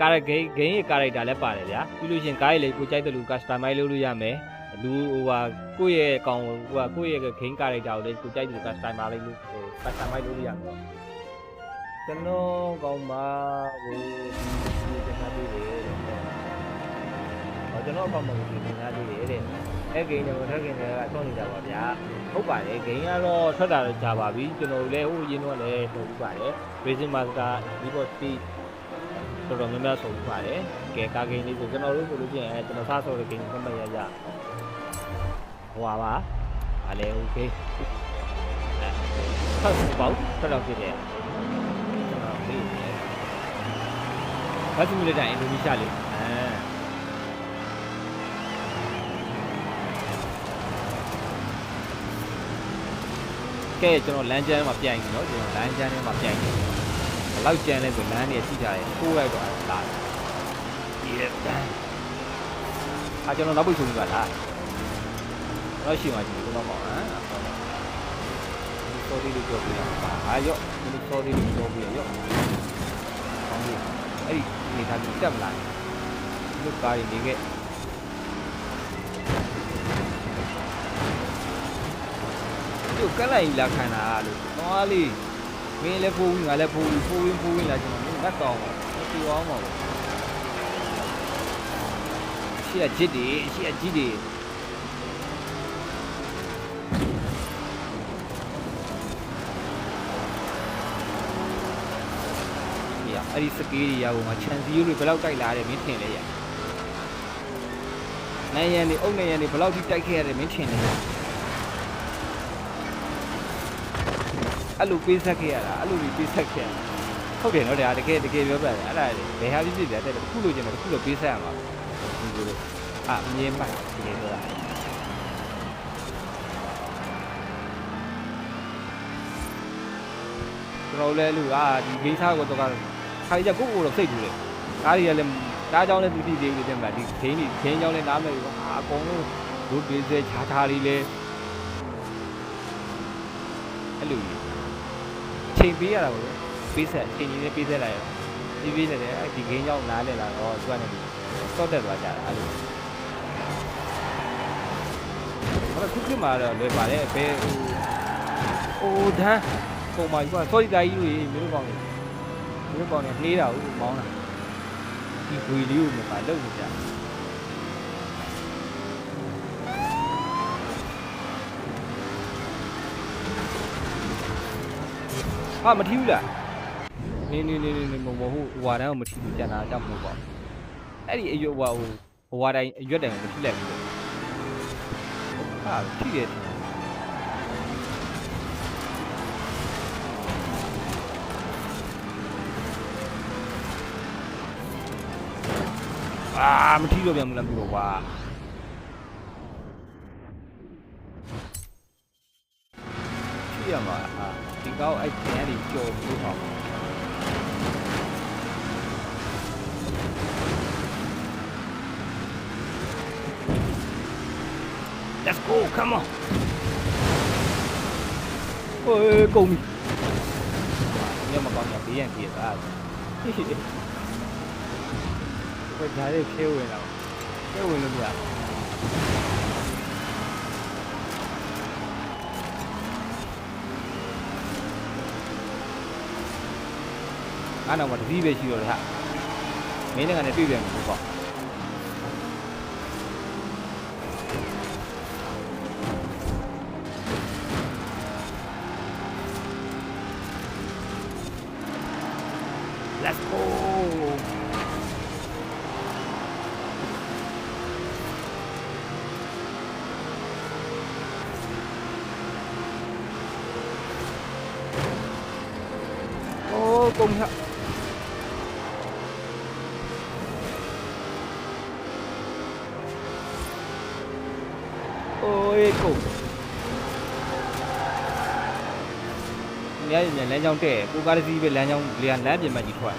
ကာရဂိမ်းရဲ့ကာရိုက်တာလည်းပါတယ်ဗျာပြီးလို့ရှင်ကားရဲ့လေကိုကြိုက်တဲ့လူ customize လုပ်လို့ရမယ်လူဟိုဟာကိုယ့်ရဲ့အကောင်ဟိုဟာကိုယ့်ရဲ့ဂိမ်းကာရိုက်တာကိုလေကိုကြိုက်တဲ့လူ customize လုပ်လို့ဟို customize လုပ်လို့ရမယ်ကျွန်တော်ကောင်းပါဘူးဒီတင်ထားသေးတယ်ကျွန်တော်ကောင်းပါဘူးဒီတင်ထားသေးတယ်တဲ့အဲ့ဂိမ်းတော့ထွက်ခင်တွေကဆော့နေတာပါဗျာဟုတ်ပါတယ်ဂိမ်းကတော့ထွက်တာတော့ကြာပါပြီကျွန်တော်လည်းဟိုရင်းတော့လည်းထုတ်ပြီးပါတယ် Racing Master Keyboard Speed တော်တော်များများဆိုပြီးပါတယ်ကဲကာဂိမ်းလေးဆိုကျွန်တော်တို့ဆိုလို့ရှိရင်ကျွန်တော်စားဆော့တဲ့ဂိမ်းကိုမှတ်ရရဟိုပါအားလည်း okay ဟုတ်ပေါ့တော်တော်ဖြစ်တယ်ဘာသူလဲတိုင်းအင်ဒိုနီးရှားလေကဲကျွန်တော်လမ်းကျန်းမှာပြိုင်ပြီเนาะကျွန်တော်လမ်းကျန်းထဲမှာပြိုင်ပြီဘယ်လောက်ကျန်းလဲဆိုလမ်းတွေရှိကြတယ်ထိုးလိုက်တော့လာတယ်ကျွန်တော်နောက်ပိတ်ဆိုပြီးပါလားတော့ရှိမှကြည့်ကျွန်တော်ပေါ့ဟမ် sorry လို့ပြောပြရမှာဟာရော့မင်း sorry လို့ပြောပြရော့ကောင်းပြီအဲ့ဒီနေသားကြီးတက်မလာဘူးလို့ကားနေခဲ့ဒီကလိုက်လာခံတာလို့သွားလေးမင်းလည်းဖိုးဝင်ငါလည်းဖိုးဝင်လာကျွန်တော်မတ်တော့မှာမပြောအောင်ပါဘူးရှေ့ကဂျစ်တွေရှေ့ကကြီးတွေအဲ့ဒီစကေးတွေရကုန်မှာခြံစည်းရိုးတွေဘယ်လောက်တိုက်လာတယ်မင်းထင်လဲရနိုင်ရန်တွေအုပ်နိုင်ရန်တွေဘယ်လောက်ထိတိုက်ခဲ့ရတယ်မင်းထင်လဲအဲ့လိုပေးဆက်ခဲ့ရတာအဲ့လိုပေးဆက်ခဲ့ရဟုတ်တယ်နော်ဒါတကယ်ပြောပြတယ်အဲ့ဒါဘယ်ဟာဖြစ်တယ်တဲ့ခုလိုချင်တယ်ခုလိုပေးဆက်ရမှာဒီလိုအမြင်မှတ်ဒီလိုဆိုတာကျွန်တော်လည်းလူဒီဂိမ်းစားကိုတော့ခါကြီးကကိုတော့စိတ်ထူတယ်ကားတွေကလည်းကားကြောင်းလည်းသူတိသေးဘူးတဲ့မှာဒီဂိမ်းကြောင်းလည်းနားမယ်ပြီးအကုန်လုံးဒုဒေးစဲခြားခြားလေးလဲအဲ့လိုချိန်ပေးရတာပေါ့ပေးဆက်ချိန်ကြီးနဲ့ပေးဆက်လိုက်ရပြီးနေတယ်ဒီဂိမ်းကြောင်းနားလဲလာတော့သူကနေစော့တက်သွားကြတာအဲ့လိုခုခေတ်မှာတော့လွယ်ပါတယ်ဘယ်ဟိုဒန်းပုံမှန်ကစော်ဒီတိုင်းကြီးတွေမျိုးပေါင်းနေနှေးတာဟုတ်မောင်းတာဒီဂွေလေးကိုမှလောက်နေကြမထီးဘူးလားနေမဟုတ်ဟိုဝါတန်းကိုမထီးဘူးကြံတာတောက်မို့ပေါ့အဲ့ဒီအရွက်ဟိုဝါတိုင်းအရွက်တိုင်ကိုမထီးလိုက်ဘူးထီးတယ်မထီးတော့ပြန်မလားဘူးကွာထီးရမှာဒီကောက်အဲ့ပြန်ရည်ကြော်ပြီးတော့ Let's go come on ကုန်ပြီညမကောင်းတော့ဘေးရန်ပြေးတာကိုဓာတ်လေးဖြဲဝင်တော့ဖြဲဝင်လို့ပြအားတော့မတတိပဲရှိတော့လေဟာမင်းနဲ့တွေ့ပြန်ပြီပေါ့ Let's go ကုန်ဟာကုန်ညလမ်းကြောင်းတဲ့ကိုကားတစ်စီးပဲလမ်းကြောင်းလမ်းပြင်မှကြီးထွက်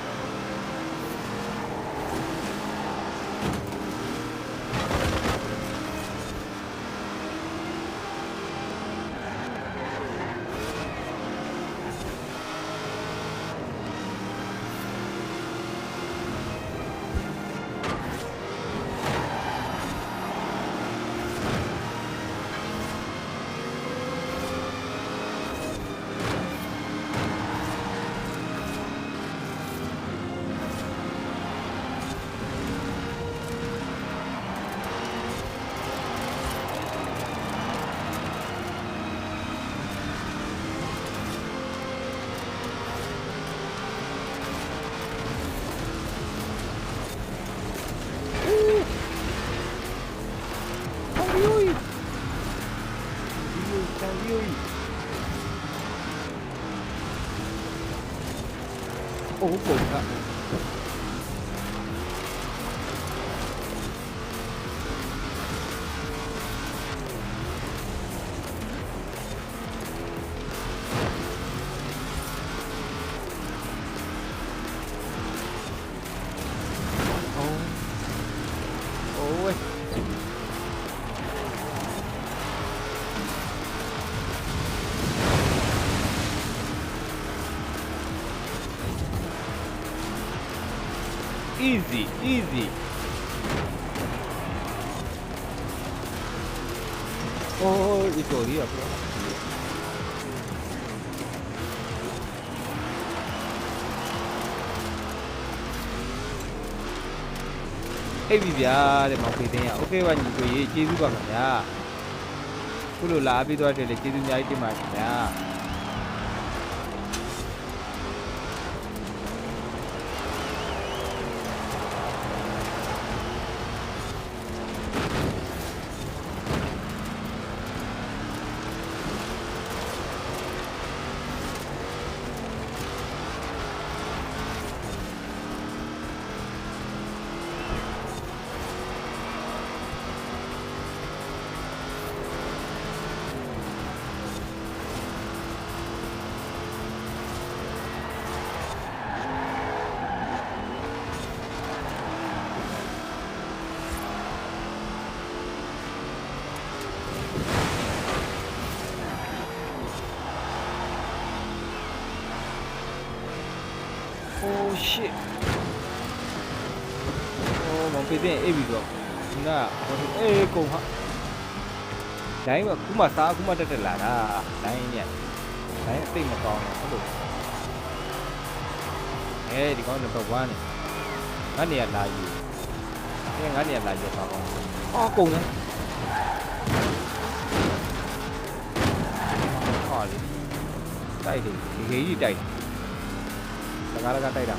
โอ้โหผมครับโอ้ย easy โอ้ยอีตัวนี้อ่ะพวกအိပ်ပြီဗျာတဲ့မောင်ဖေးတင်းอ่ะโอเคပါညီကိုကြီးကျေးဇူးပါခင်ဗျာခုလိုလာပြီးသွားတယ်လေကျေးဇူးအများကြီးတင်ပါခင်ဗျာOh shit โอ้မောင်ဖေးတင်းအိပ်ပြီတော့ဒီကအေးကုန်ဟာလိုင်းကခုမှစားခုမှတက်လာတာလိုင်းเนี่ยလိုင်းအသိမကောင်းဘူးအဲ့လိုဒီကောင်နံပါတ်1နဲ့ငါနေရလာယူငါနေရလာယူပါကောင်အော်ကုန်တယ်ဟာလေတိုက်တယ်ဒီခေကြီးတိုက်တယ်လကားတိုက်တာ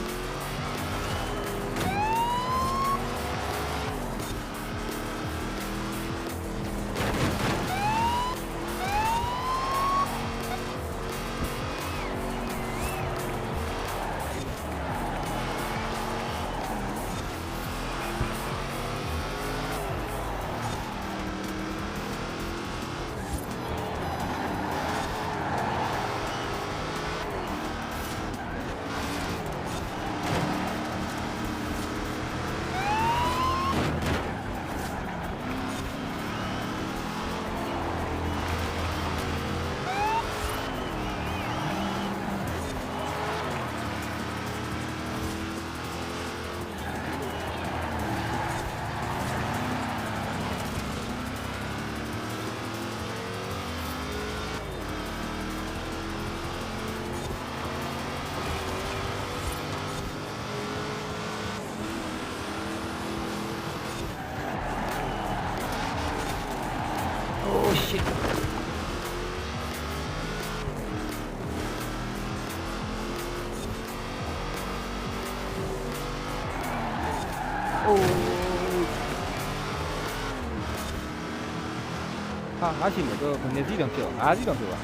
ငါရှိနေတော့ဘယ်နှစ်စီးတောင်ပြော5စီးတောင်ပြောပါ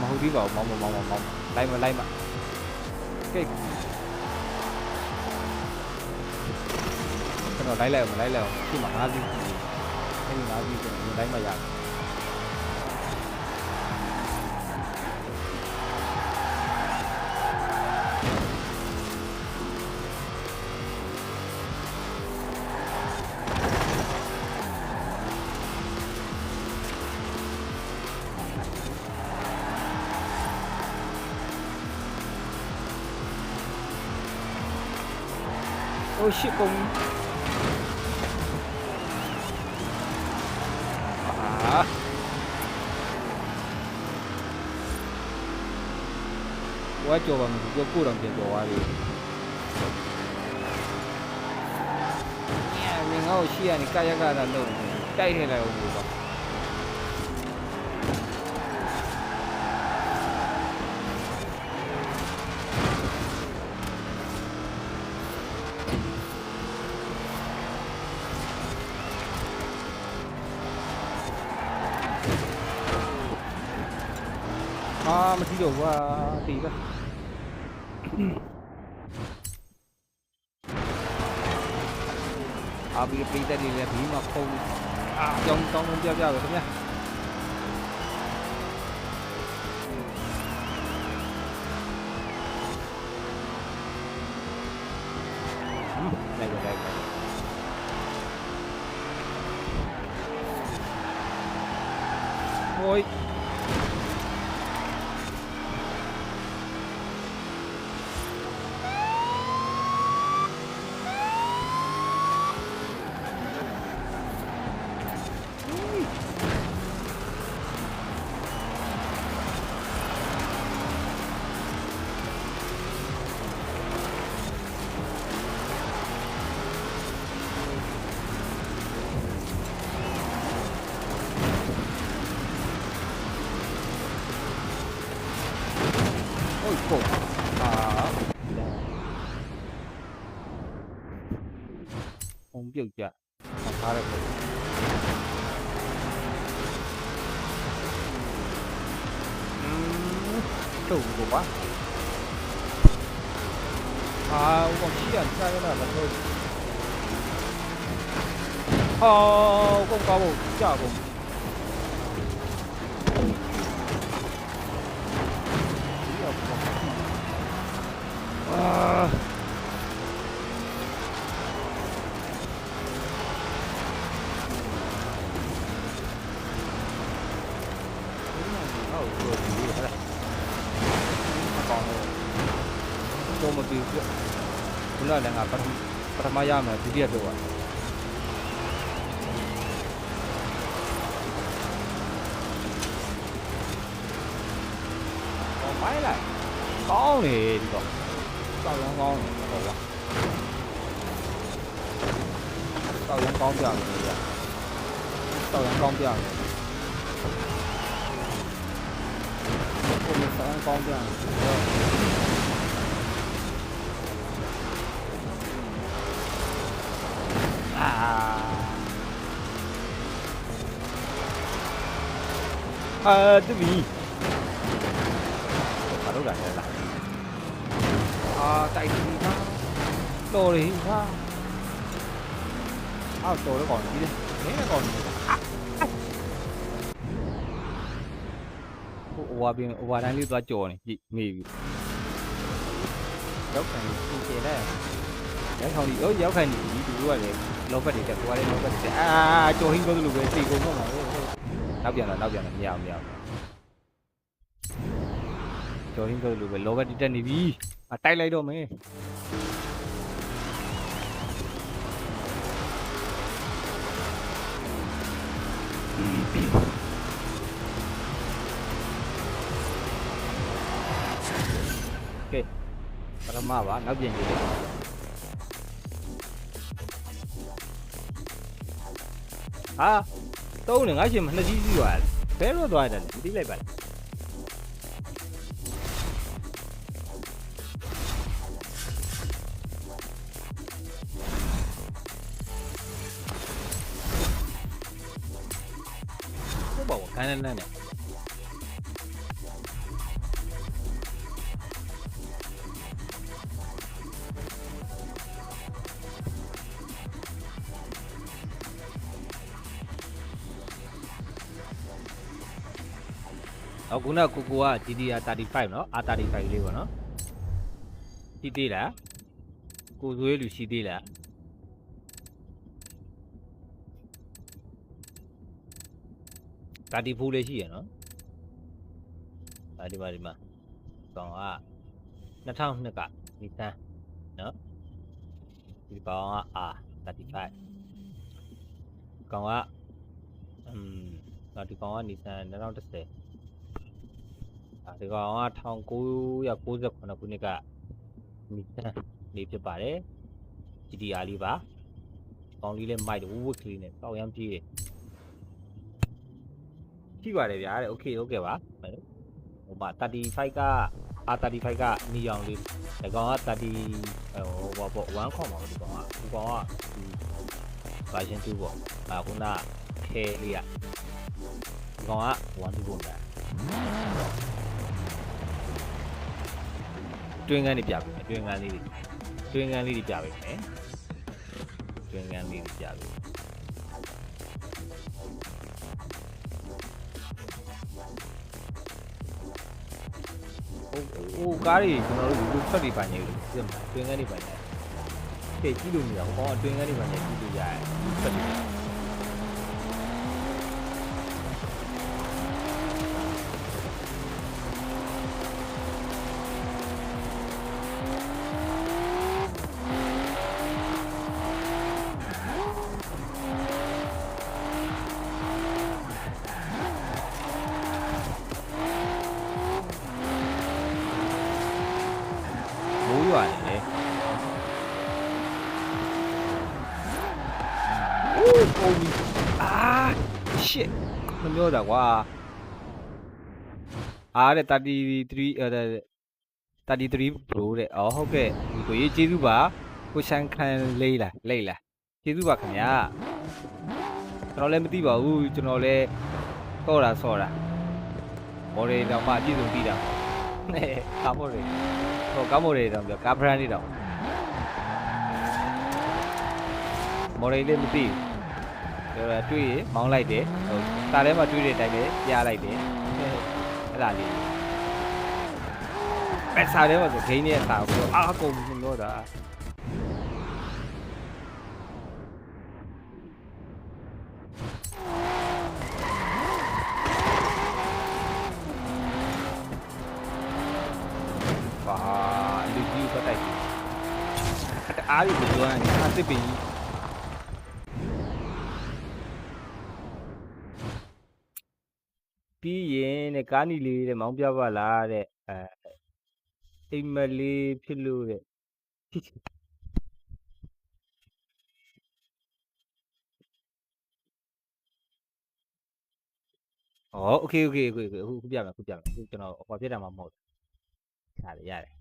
မဟုတ်သေးပါဘူးမောင်းလိုက်မကဲကျွန်တော်လိုက်လိုက်အောင်ရှိမှာ5စီးအဲ့ဒီ5စီးကိုလိုက်မရတယ်Oh shit ကုန်ဝါကြောပါမလို့ကိုတော့ပြန်ကြောသွားပြီမင်းငါ့ကိုရှိရနေကာယကတာလို့တိုက်နေလိုက်အောင်လို့ပါမသိတော့ဘူးတီးပဲအဘိပိတ်တယ်လေဘီမဖုံးကြောင်းပြပဲခင်ဗျာလိုက်ဟိုး ုံပြုတ်ကြထားတဲ့ပုံထုတ်ဘူးကွာအာဟိုကြီးကကြားရတာမဟုတ်ကောင်းဖို့ကြာကုန်တော့မပြီးဘူးဘုလားလည်းငါပထမရမယ်ဒုတိယတော့မိုင်းလိုက်ကောင်းလေဒီတော့တောက်ရမ်းကောင်းတယ်ဟောကွာတောက်ရမ်းကောင်းပြမယ်ဗျာတောက်ရမ်းကောင်းပြမယ်ကိုယ်စားကောင်းပြမယ်တူမီဘာလို့လာလဲလားတိုက်ပြီပါတော်ရည်ပါတော်တော့ကောင်းပြီလေနည်းနည်းကောင်းပြီဟိုဝါတိုင်းလေးသွားကြော်နေပြီမေးပြီရောက်ခံနေသူကျေလဲရောက်ခံနေရောက်ခံနေပြီသူတို့ကလည်းလောဘတ်တွေတက်သွားတယ်လောဘတ်တွေတက်ကြော်ဟင်းပြောသလိုပဲစီကုန်တော့မှာနောက်ပြန်မရကျော်ရင်းပြောလို့ပဲလောဘတက်နေပြီတိုက်လိုက်တော့မယ်โอเคပထမပါနောက်ပြန်ကြည့်လိုက်တုံးနေငါရှင်မနှစ်ကြီးစီးသွားတယ်ဘဲတော့သွားတယ်ဒီလိုက်ပါခန်းနဲ့အခုနကိုက GDR 35เนาะ R35 လေးပေါ့เนาะရှိသေးလားကိုဇွေးလူရှိသေးလားကာတီဖူးလေးရှိရနော်ဒီမှာကောင်က2002ကနီဆန်နော်ဒီကောင်က R35 ကောင်ကဒီကောင်ကနီဆန်2010ဒီကောင်က1998ခုနှစ်ကနီဆန်လေးဖြစ်ပါတယ် GDR လေးပါကောင်လေးလည်းမိုက်တယ်ဝှက်ကလေးနဲ့တောက်ရမ်းပြေးတယ်ရှိပါတယ်ဗျာတဲ့ okay ပါဟိုမှာ35က R35 ကနီအောင်လေးဒီကောင်က30ဟိုပေါ့1ခေါ်မှာဒီကောင်ကversion 2ပေါ့ခုနခဲလေးကဒီကောင်က1 2ပေါ့ဗျာတွင်းကန်းတွေပြပြီတွင်းကန်းလေးတွေပြပြီမယ်တွင်းကန်းလေးတွေပြပြီဟိုကားတွေကျွန်တော်တို့လူဖက်တွေပိုင်းနေလို့ပြမှာတွင်းကန်းတွေပိုင်းနေကဲကြည့်လို့မရဘူးဟောတွင်းကန်းတွေပိုင်းနေကြည့်လို့ရတယ်ဖက်တွေshit မပြောတာကွာတဲ့33 Pro တဲ့ဟုတ်ကဲ့ဒီကိုရေးကျေးဇူးပါကိုရှန်ခန်လိမ့်လား ကျေးဇူးပါခင်ဗျာကျွန်တော်လည်းမသိပါဘူးကျွန်တော်လည်းတော့တာဆော့တာမော်ဒယ်တော့မှအပြည့်စုံပြီးတာနဲ့ကားမော်ဒယ်ဟိုကားမော်ဒယ်တော့ပြောကားဘရန်လေးတော့မော်ဒယ်လေးမသိဘူးတွေ့ရမောင်းလိုက်တယ်ဟိုတာထဲမှာတွေ့တဲ့အတိုင်းပဲပြလိုက်တယ်အဲ့ဒါလေးပဲစားတယ်မှာဆိုဂိမ်းနဲ့စားပြီးတော့အာကုန်လို့တာ哇，绿鸡可带劲，阿里不多，你看这边。ပြီးရင်တဲ့ကားနီလေးတဲ့မောင်းပြပါလားတဲ့အိမ်မလေးဖြစ်လို့တဲ့โอเคအခုပြမယ်အခုကျွန်တော်ဟောပြတာမှမဟုတ်ဘူးရတယ်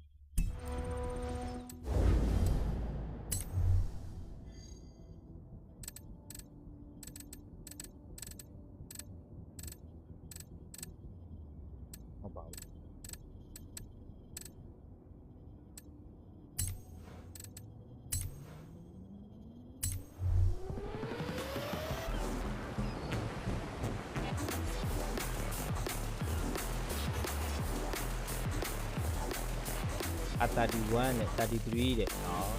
ဟုတ်ပါဘူး31နဲ့33တဲ့နော်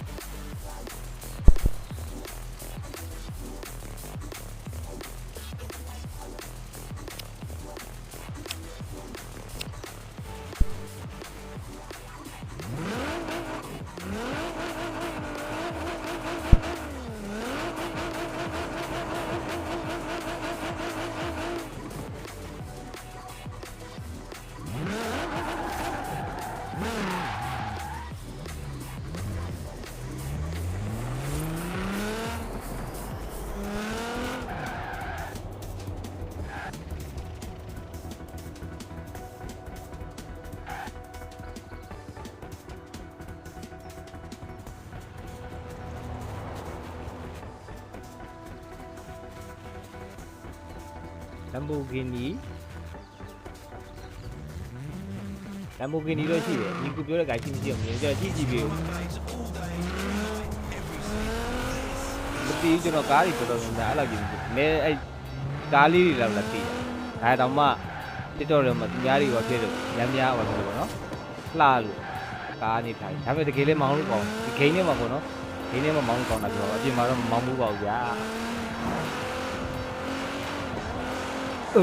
Lamborghini တော့ရှိတယ်ဒီကူပြောတဲ့ guy ရှိမရှိအောင်မြင်ကြည့်ပြီမသိကျွန်တော်ကားတွေတော်တော်များများအဲ့လိုကြည့်မဲအဲ့ကားလေးတွေလောက်လက်သိဒါတောင်မှ TikTok ထဲမှာသူများတွေရောဖြစ်လို့များပါလို့ပေါ့နော်လှလို့ကားနေထိုင်ဒါပေမဲ့တကယ်လည်းမောင်းလို့ကောင်းဒီဂိမ်းထဲမှာပေါ့နော်ဂိမ်းထဲမှာမောင်းလို့ကောင်းတာပြောအပြင်မှာတော့မောင်းမှုပါဘူးဗျာYou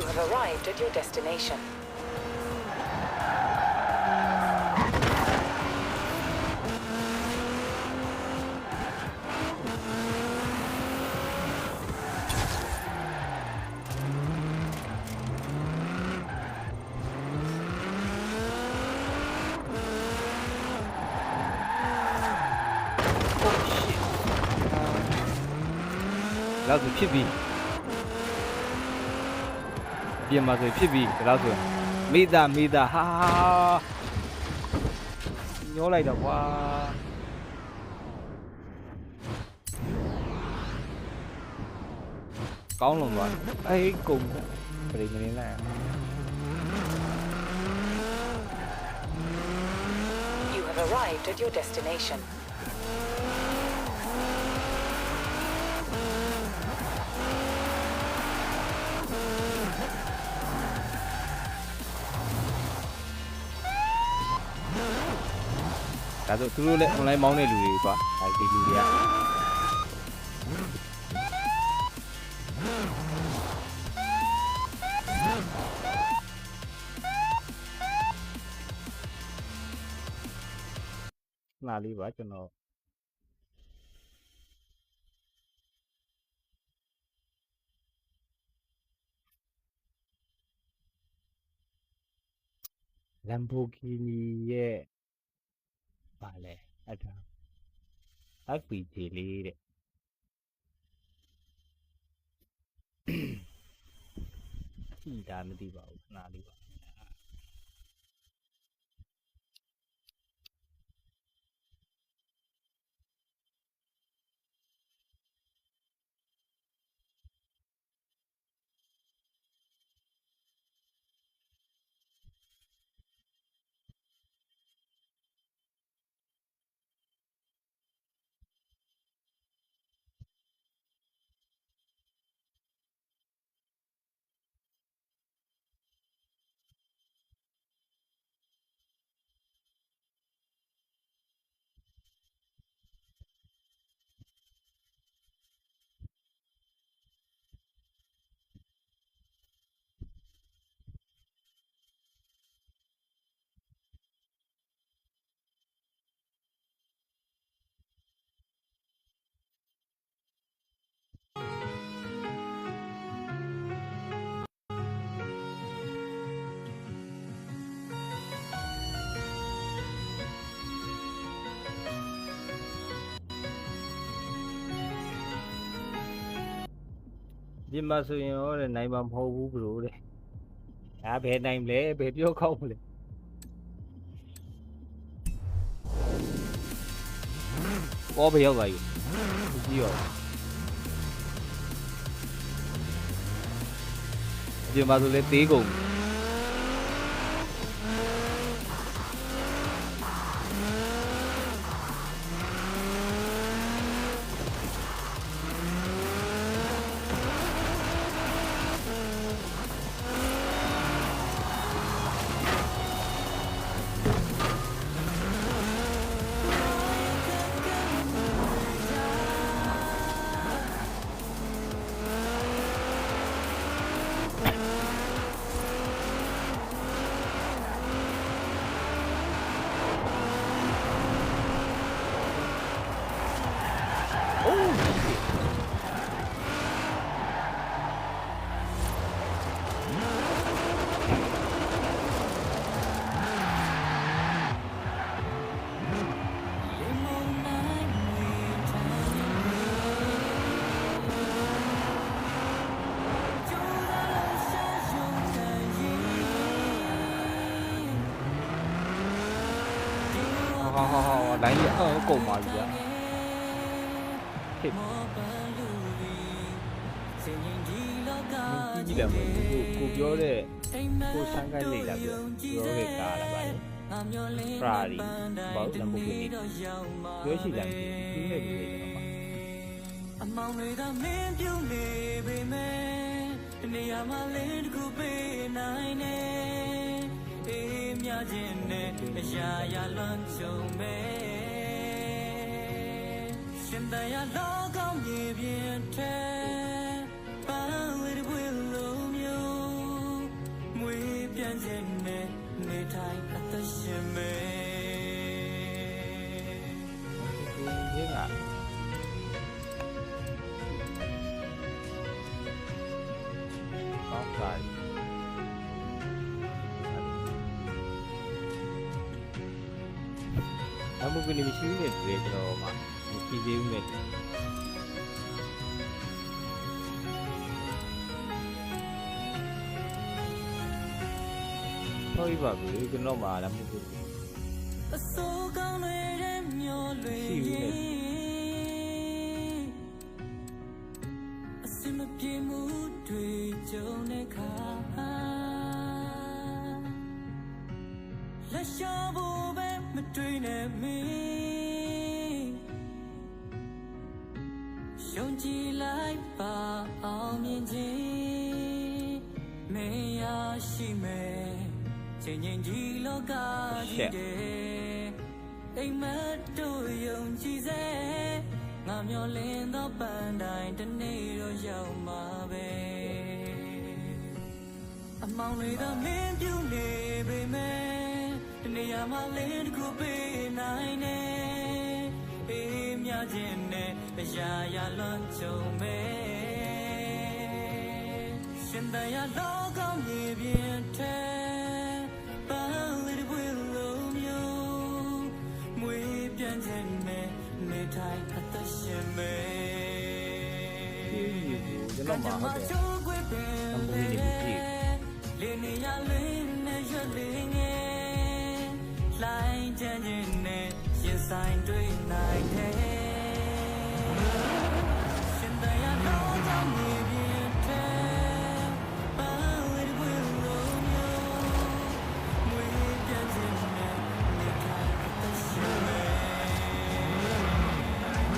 have arrived at your destination. Đó rồiဖြစ်ပြီပြင်မှာဆိုဖြစ်ပြီဒါဆိုမိသားဟာညှောလိုက်တော့ကွာကောင်းလုံးသွားအေးကုန်ပြီမင်းလိုက် You have arrived at your destination. Đó rồi, tôi lại online máu này lùi quá, phải đi lùi ạ. Là đi quá cho nó. Lamborghini yeah. ပါလေအဲ့ဒါ FPG လေးတဲ့ ဒါမသိပါဘူးခဏလေးပါဒီမှာဆိုရင်ရောတဲ့နိုင်မှာမဟုတ်ဘူးဘလို့တဲ့ဒါဘယ်နိုင်မလဲဘယ်ပြောကောင်းမလဲဘောဘယ်ရောက်သွားပြီကြည့်ရောဒီမှာဆိုလေသေးကုန်လိုင်းရအောင်ကုန်ပါပြီဗျာဖြစ်ကြည့်တယ်ကိုပြောတဲ့ကိုဆန်းကိုင်းလိုက်လာပြောတဲ့ကားလာပါလေဖရာရီဘောက်လမ်ဘိုဂီနီပြောရှိတယ်ဒီနေ့ဒီနေ့ကျွန်တော်ပါအမောင်တွေကမင်းပြုံးနေပေမဲ့နေရာမှာလင်းတခုပေးနိုင်နေအေးမြခြင်းနဲ့အရာရလွန်ချုံမဲ့ရှင်တရားလောကောင်းမြေပြင်ထဲပန်းဝေးဝေးလုံးမျိုးမွေးပြန်ခြင်းနဲ့နေထိုင်အသက်ရှင်မဲ့ဒီကကောင်းပါအမှုကနေမရှိနေတယ်ကျွန်တော်မှမရှိသေးဘူးနဲ့ဟုတ်ပြီပါပြီကျွန်တော်မှလည်းမဟုတ်ဘူးအစိုးကောင်းတဲ့မျောလွေအစမပြေမှုတွေကြုံတဲ့ခါလက်ရှာဖို့ပဲမတွေ့နဲ့မင်းယုံကြည်လိုက်ပါအောင်မြင်ခြင်းမင်းရရှိမယ်ချိန်ချင်းဒီလောကကြီးတဲ့အိမ်မက်တို့ယုံကြည်စေငါမျောလင်းသောပန်းတိုင်းတနေ့တော့ရောက်မှာပဲအမောင်တွေကမင်းပြုံးနေပေမဲ့နေရာမှာလင်းတခုပေးနိုင်နေအေးမြခြင်းနဲ့အရာရလွန်ချုံမဲ့ရှင်တရားလောကောင်းမြေပြင်ထဲပန်းလေးဝေးလုံးမျိုးမွေးပြန်ခြင်းနဲ့နေထိုင်အသက်ရှင်မဲ့ကျွန်တော်မှာဟုတ်တယ်အမွေးနေပြီ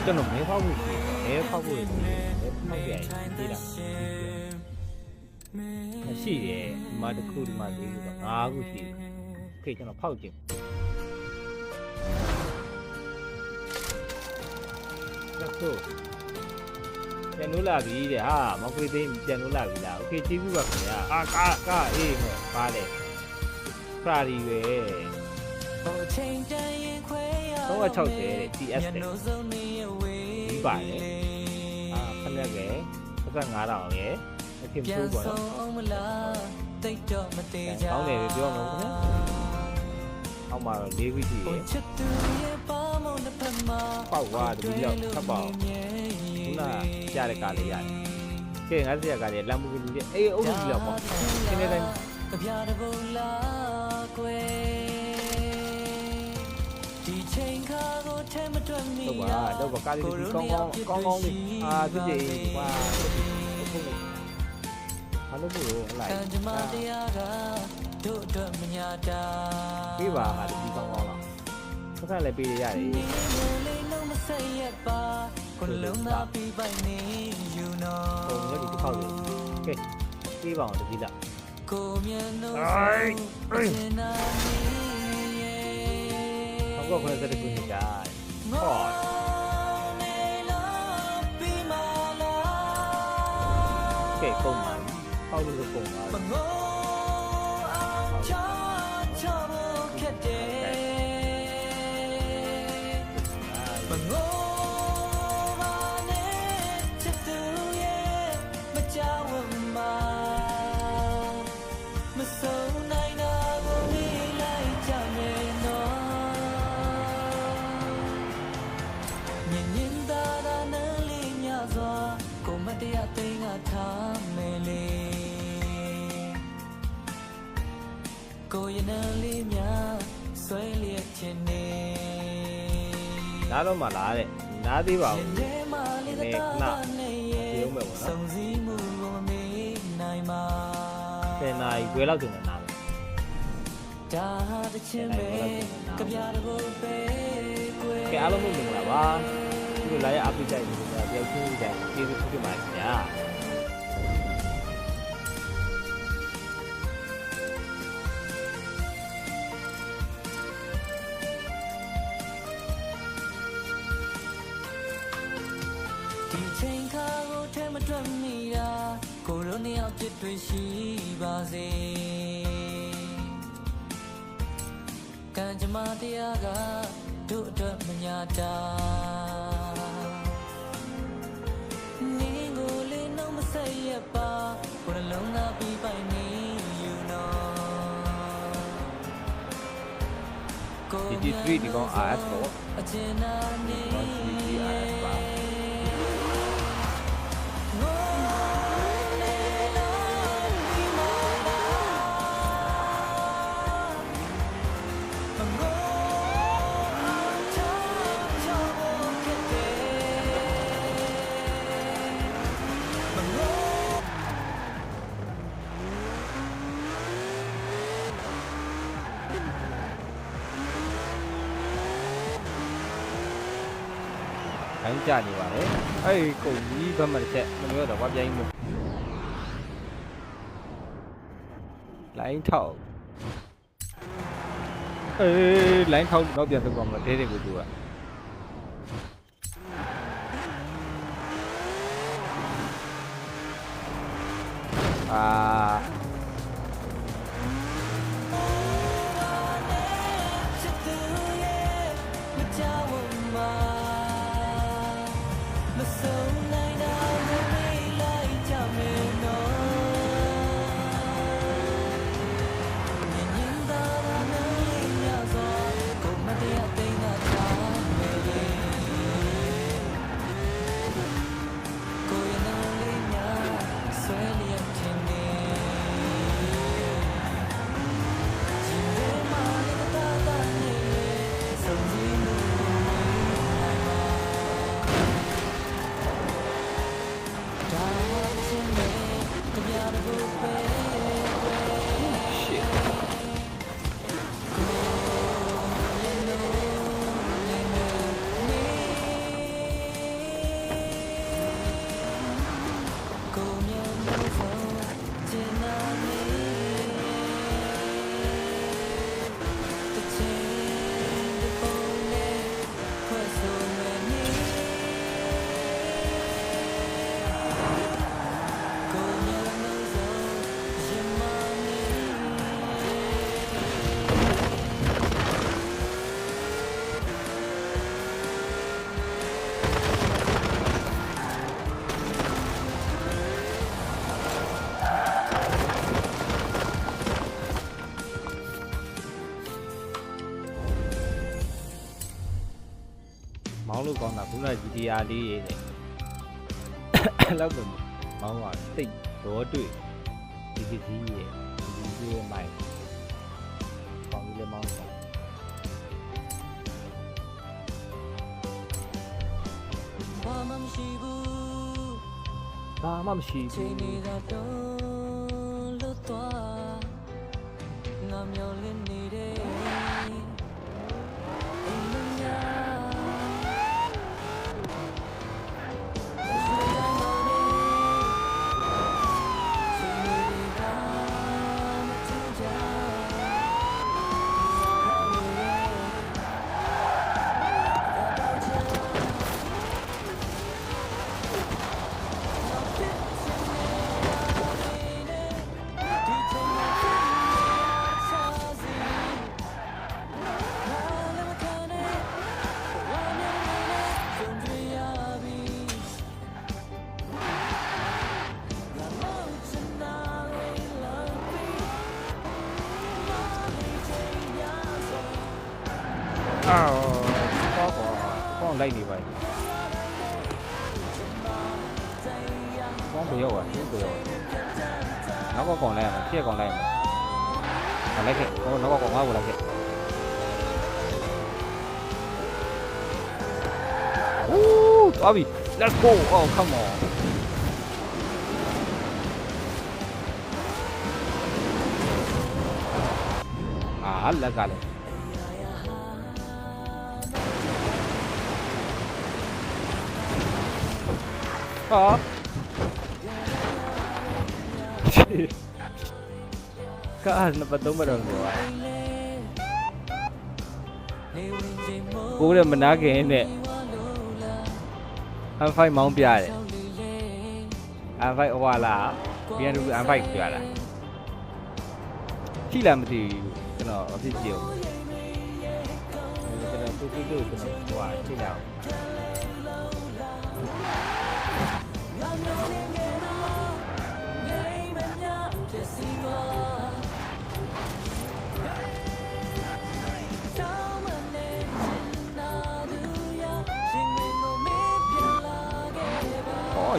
ကျွန်တော်မဲဖောက်ဖို့ရှိတယ်မဲဖောက်ဖို့ရှိတယ်မဲဖောက်ပြန်ပြေးတာမရှိတယ်ဒီမှာတစ်ခုဒီမှာ3ခုတော့5ခုရှိတယ်โอเคကျွန်တော်ဖောက်ကြည့်လက်ကိုပြန်လို့လာပြီတဲ့ဟာမကွေးသိမ်းပြန်လို့လာပြီလားโอเคကျေးဇူးပါခင်ဗျာအာကာအေးဟဲ့ပါတယ်ဖရာဒီပဲ360တဲ့ TS တဲ့ဒီပါတယ်အာခက်လက်ပဲ5000ရယ်အခင်ဆိုးပေါ့နော်ကောင်းတယ်ပြောမှာခင်ဗျာအောက်မှာတော့4ခုရှိရယ်ပေါက်သွားတယ်ဒီလောက်ထပ်ပေါက်ခုနကြားတဲ့ကားလေးရတယ်ကဲ50ကားလေးလမ်းမှုကြီးအေးအုပ်ကြီးလောက်ပေါ့ဒီနေ့တိုင်းတော့ပါတော့ကားလေးကောင်းလေးအာသူကြီးကွာဘာလို့ဘူးလိုက်ပြေးပါဟာဒီကောင်းလားဆက်ဆက်လည်းပြေးရတယ်ကိုလုံးသားပြီးပိုင်နေယူနော်ဟိုလည်းဒီခောက်လေးကဲပြေးပါအောင်တကြီးလားကိုမြန်လို့ဟုတ်ကဲ့ခေါင်းစက်တစ်ခုကြာဟောကဲကုန်ပါပေါက်လို့ကုန်ပါကိုရနလေးများဆွဲလျက်ခြင်းနေနားတော့မှလားတဲ့နားသေးပါဘူးနည်းခဏပြုံးမယ်ပေါ့နော်စုံစည်းမှုကိုမမေ့နိုင်ပါ10နာရီခွဲလောက်တင်နေနားမယ်ဒါတချင်းပဲကြပြတဘုတ်ပဲကွယ်ကဲအားလုံးမင်္ဂလာပါဒီလိုလာရအပိကြိုက်နေကြတယောက်ချင်းတိုင်းကျေးဇူးပြုပါခင်ဗျာချိန်ခါကိုထဲမတွက်မိတာကိုရိုနေအောင်ပြစ်တွေ့ရှိပါစေကံကြမ္မာတရားကတို့အတွက်မညာတာနင်းကိုလေးနှုံးမဆက်ရပါကိုယ်လုံးသားပြီးပိုင်နေယူနော်ဒီ3ဒီကောင် RS တော့အကျဉ်းနာနေ RS ပါတိုင်းကြနေပါလေအဲ့ဒီကုန်ကြီးဘက်မှာတစ်ချက်မပြောတော့ဘာပြိုင်မို့လိုင်းထောက်လိုင်းထောက်တော့ပြန်သုံးပါမလားဒဲတဲ့ကိုသူကက လို့ကောင်းတာခုနက GTR လေးရဲ့လောက်တော့မောင်းသွားတိတ်တော့တွေ့ဒီကြီးရဲ့ဒီကြီးရဲ့မိုင်းကောင်းပြီလေမောင်းသွားဘာမှမရှိဘူးချိန်နေတာတော့လွတ်သွားငါမျောလင်းနေတဲ့ကောင်းလိုက်နေပါ့ကောင်းပြောပါသူပြောနောက်ကကောင်းလိုက်ရမယ်ပြက်ကောင်းလိုက်ရမယ်လိုက်ခဲ့ကောနောက်ကကောင်းငါ့ကိုလိုက်ခဲ့သွားပြီ let's go oh come on လက်ကလည်းဟာကားနှစ်ပတ်သုံးပတ်တော့ပြောပါကိုယ်လည်းမနာခင်နဲ့ M5 မောင်းပြတယ် M5 ဟွာလာ BMW M5 ပြလာကြည့်လားမသိဘူးကျွန်တော်အဖြစ်ကြည့်အောင်ကျွန်တော်သူ့ကိုကျွန်တော်ဟွာကြည့်လောက်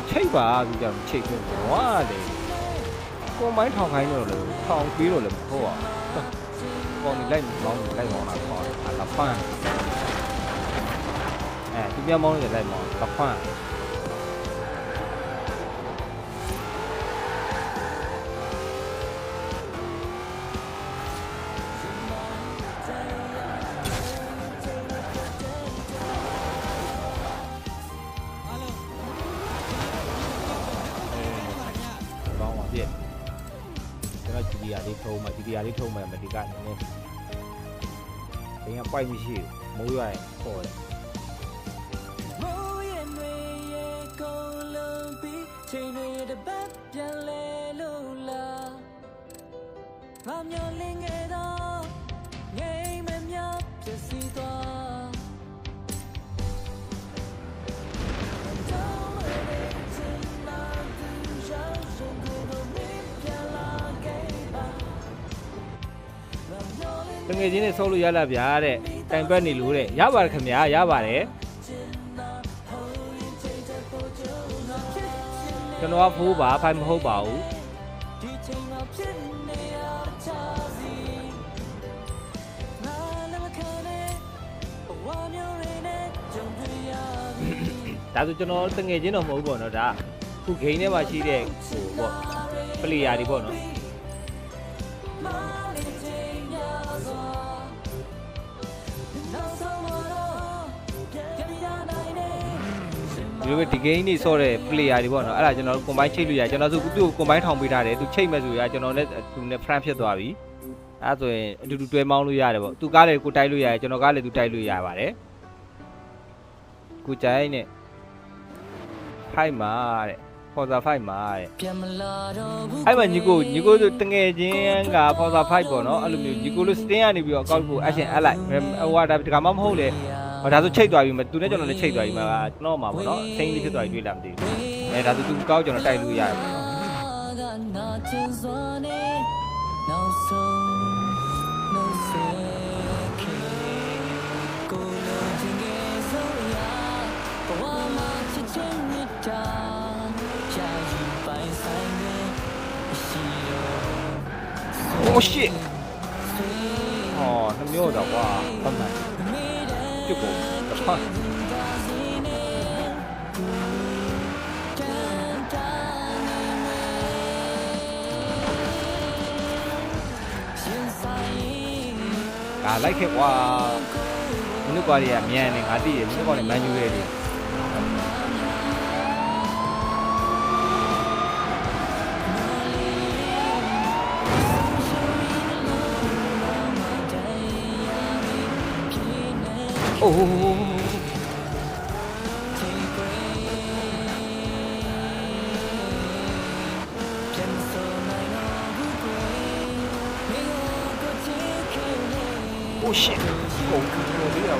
ချိတ်ပါသူကြောင့်ချိတ်ပြီးဝါလေကွန်ပိုင်းထောင်ခိုင်းလို့လေထောင်ပြီးလို့လေမဟုတ်ပါဘူးကောင်းနေလိုက်မောင်းလိုက်မောင်းလာခေါ်အလာဖန်သူပြမောင်းနေလိုက်မောင်းလာဖန်GTR လေးထုံးမယ်မဒီကနေနေဘင်းကပိုက်မရှိဘူးမိုးရွာရင်ပေါ်တယ်မိုးရင်တွေရေကုန်လုံးပြီးချိန်တွေတပတ်ပြန်လဲလို့လားငါမျောလင်းခဲ့တော့ငိမ်မမြဖြစ်စီသွားတငယ်ချင်းနဲ့ဆောက်လို့ရလာဗျာတဲ့တိုင်ပတ်နေလို့တဲ့ရပါတယ်ခင်ဗျာရပါတယ်ကျွန်တော်ကဖိုးပါဖိုင်မဟုတ်ပါဘူးဒါဆိုကျွန်တော်တငယ်ချင်းတော့မဟုတ်ဘူးပေါ့နော်ဒါခုဂိမ်းထဲမှာရှိတဲ့ဟိုပေါ့ပလေယာတွေပေါ့နော်ဒီ game နေဆော့တဲ့ player တွေပေါ့နော်အဲ့ဒါကျွန်တော်ကွန်ပိုင်းချိတ်လို့ရကျွန်တော်ဆိုသူ့ကိုကွန်ပိုင်းထောင်ပေးထားတယ်သူချိတ်မဲ့ဆိုရကျွန်တော်နဲ့သူနဲ့ friend ဖြစ်သွားပြီအဲ့ဒါဆိုရင်အတူတူတွဲမောင်းလို့ရတယ်ပေါ့သူကားလည်းကိုတိုက်လို့ရတယ်ကျွန်တော်ကားလည်းသူတိုက်လို့ရပါတယ်ကိုကြိုင်းနဲ့ဖိုက်မှာတဲ့ဖော်စာဖိုက်မှာတဲ့အဲ့မှာညီကိုဆိုတငယ်ချင်းကဖော်စာဖိုက်ပေါ့နော်အဲ့လိုမျိုးညီကိုလို့ sting ကနေပြီးတော့အကောက်ကို action အပ်လိုက်ဟိုဒါကမှမဟုတ်လေဒါဆိုချိတ်သွားပြီမသူနဲ့ကျွန်တော်လည်းချိတ်သွားပြီမှာကျွန်တော်မှာပေါ့နော်စိမ့်လေးဖြစ်သွားပြီတွေ့လားမသိဘူးဒါဆိုသူကောက်ကျွန်တော်တိုက်လို့ရတယ်ပေါ့နော် Oh shit အော်နှမျိုးတော့ကွာပတ်မှန်ပြုတ်ကုန်တစ်ဖက်လိုက်ခဲ့ကွာမင်းတို့ကွာတွေကမြန်နေငါသိတယ်မင်းတို့ကွာတွေမန်ယူရဲတွေအိုးOh shit! Oh, video.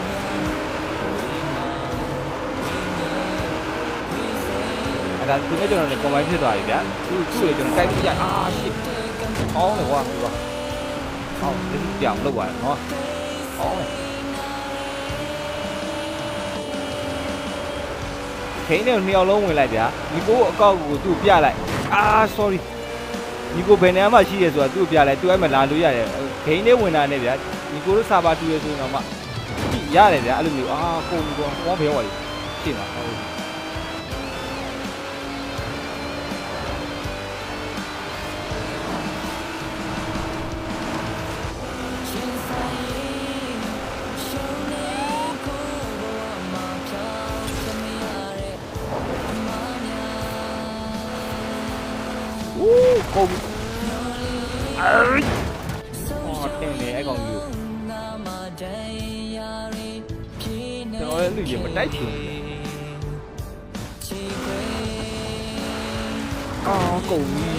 အဲ့ဒါသူနဲ့ကျွန်တော်လည်း combine ဖြစ်သွားပြီဗျာသူ့လေကျွန်တော်တိုက်ပြရအာ shit အောင်းလေကွာဒီပါအောင်းဒီပြောင်းလောက်သွားတယ်နော်အောင်းလေခိန်းနဲ့နှစ်ယောက်လုံးဝင်လိုက်ဗျာဒီကိုအကောက်ကိုသူ့ပြလိုက်အာ sorry ဒီကိုဘယ်နေရာမှာရှိရဲဆိုတာသူ့ပြလိုက်သူအဲ့မှာလာလို့ရတယ်ခိန်းနဲ့ဝင်တာနဲ့ဗျာဒီကိုတို့စာပါတူရဲဆိုတော့မှရတယ်ဗျာအဲ့လိုမျိုးအာကုန်ပြီကွာဟောဘယ်ရောက်ပါလဲရှင်းပါဟုတ်ကုန်အဲ့တင်နေအဲ့ကောင်ကြီးကျွန်တော်လည်းလူကြီးမတိုက်ချင်အာကုန်ပြီ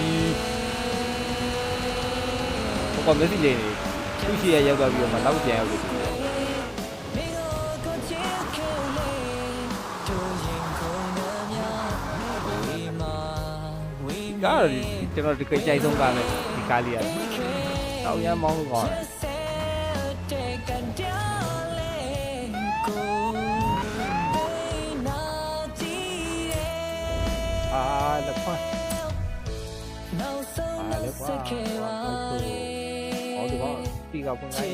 ဘာမှမသိနေသူရှိရရောက်သွားပြီးတော့မှနောက်ပြန်ရောက်လို့ကားကျွန်တော်ဒီကိစ္စကြိုက်ဆုံးကားနဲ့ဒီကားလေးရတယ်တောင်ရမ်းမောင်းလို့ကောင်းတယ်အာလက်ဖက်အာလက်ဖက်အော်ဒီကောင်တီကပုံလိုက်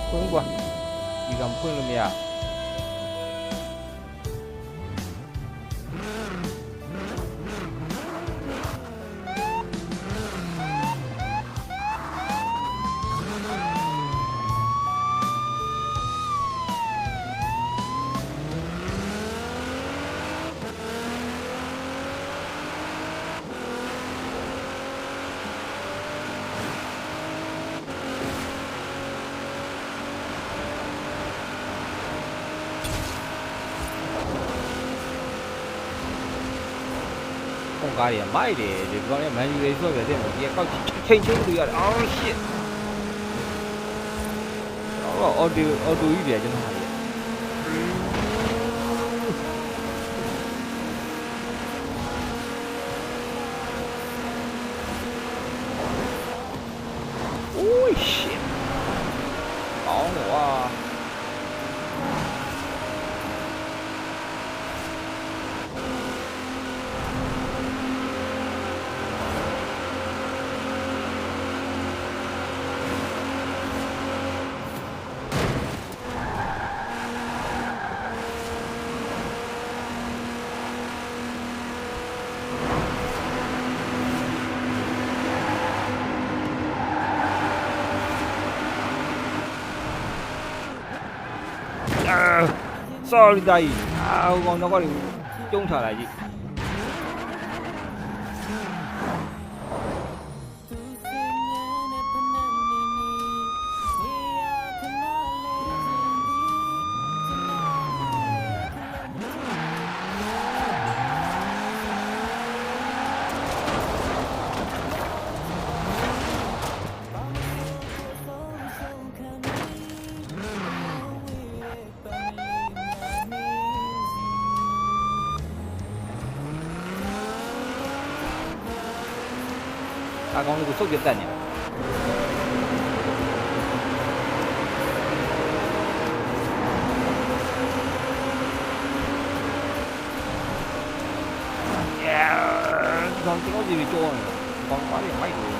ဖွင့်ကွာဒီကောင်ဖွင့်လို့မရကားတွေမိုက်တယ်ဒီကောင်ကမန်ယူလေးဆွဲပြတဲ့ဒီကောက်ချိန်လို့ရတယ်အော် shit အော်ဒီကြီးပြကျွန်တော်ဟာအိုး shit အော်ဝါsorry 大姨啊我講咗嗰條中茶嚟ji大ကောင်လေးကိုစုပ်ပြတ်နေတယ် ကောင်ကျွန်တော်စီပြီးကြောနေတယ်ကောင်ပါလေမိုက်တယ်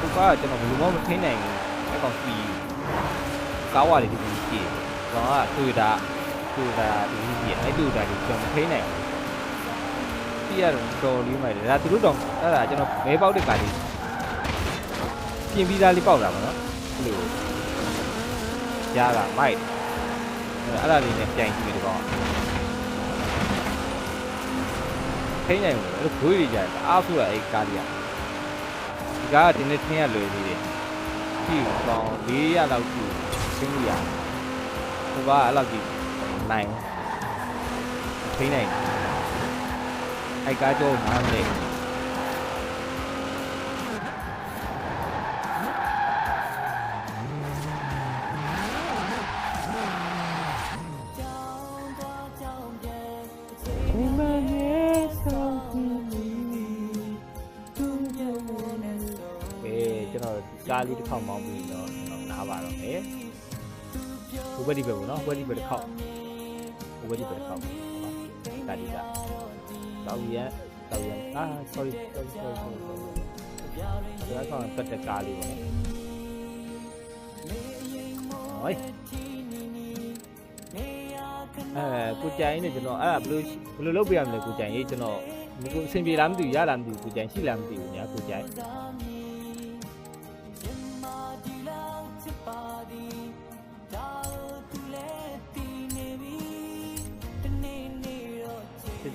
ဘုရားကျွန်တော်ဘယ်လိုမှမထိနိုင်ဘူးအဲ့ကောင်စီကားဝါတွေဒီကြီးကြီးကောင်ကတွေ့တာဒီကြီးအဲ့တွေ့တာဒီကျွန်တော်မထိနိုင်ဘူးပြရတော့တော်လေးမိုက်တယ်ဒါသူတို့တော့အဲ့ဒါကျွန်တော်မဲပေါက်တဲ့ကားလေးပြင်ပြီးသားလေးပေါက်တာပါနော်အဲ့လိုရတာမိုက်အဲ့ဒါလေးနဲ့ပြန်ကြည့်ပြီးတော့ထိနိုင်ဘူးအဲ့ဘွေးတွေကြာအားဆိုတာအဲ့ကားလေးဒီကားကဒီနေ့ထင်းရလွယ်သေးတယ်ကြည့်တော့400လောက်ကြည့်သိလို့ရဟိုကအဲ့လောက်ကြည့်နိုင်ထိနိုင်အဲ့ကားကြောနားလေကားလေးတစ်ခေါက်မောင်းပြီးတော့နားပါတော့မယ်ဘုဘဒီပဲပေါ့နော်ဘုဘဒီပဲတစ်ခေါက်ကားလေးကတောက်ရန်sorry ဒါကောင်တက်တဲ့ကားလေးပေါ့ဟိုကိုကြိုင်နဲ့ကျွန်တော်အဲ့ဒါဘယ်လိုလုပ်ပြရမလဲကိုကြိုင်ရေးကျွန်တော်ကိုအဆင်ပြေလားမသိဘူးရလားမသိဘူးကိုကြိုင်ရှိလားမသိဘူးညာကိုကြိုင်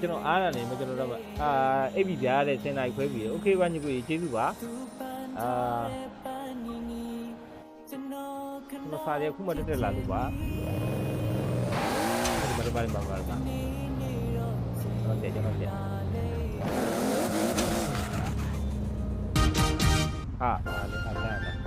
ကျွန်တော်အားရတယ်မကျွန်တော်တော့အိပ်ပြီးကြားရတဲ့စင်နိုင်ခွဲပြီးโอเคပါညီကိုကျေးဇူးပါကျွန်တော်စားရခုမှတက်လာလို့ပါဘာလို့ပါလဲကျွန်တော်တက်ဟာလေအားရတယ်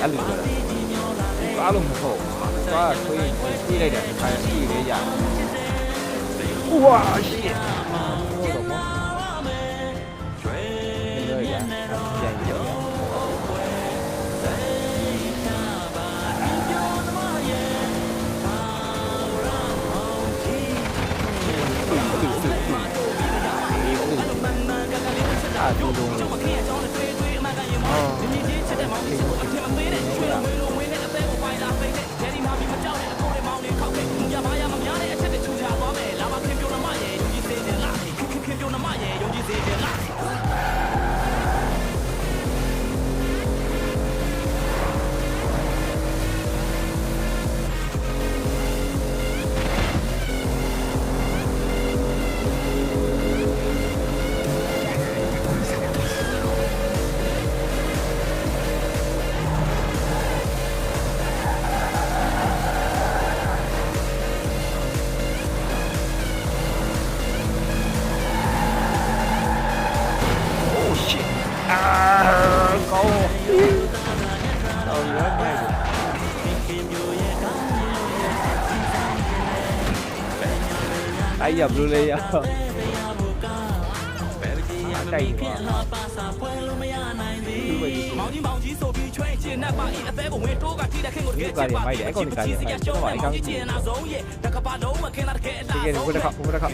အဲ့လိုအားလုံးမဟုတ်သွားထွေးပြေးလိုက်တယ်ခိုင်းပြေးလေရဝါရှစ်ဟုတ်တော့ပေါ့ကျွဲရရပြန်ရအာဒီလို哎呀，不累呀！带一个。你搞点买点，搞点搞点，我买刚。这个不得靠，不得靠。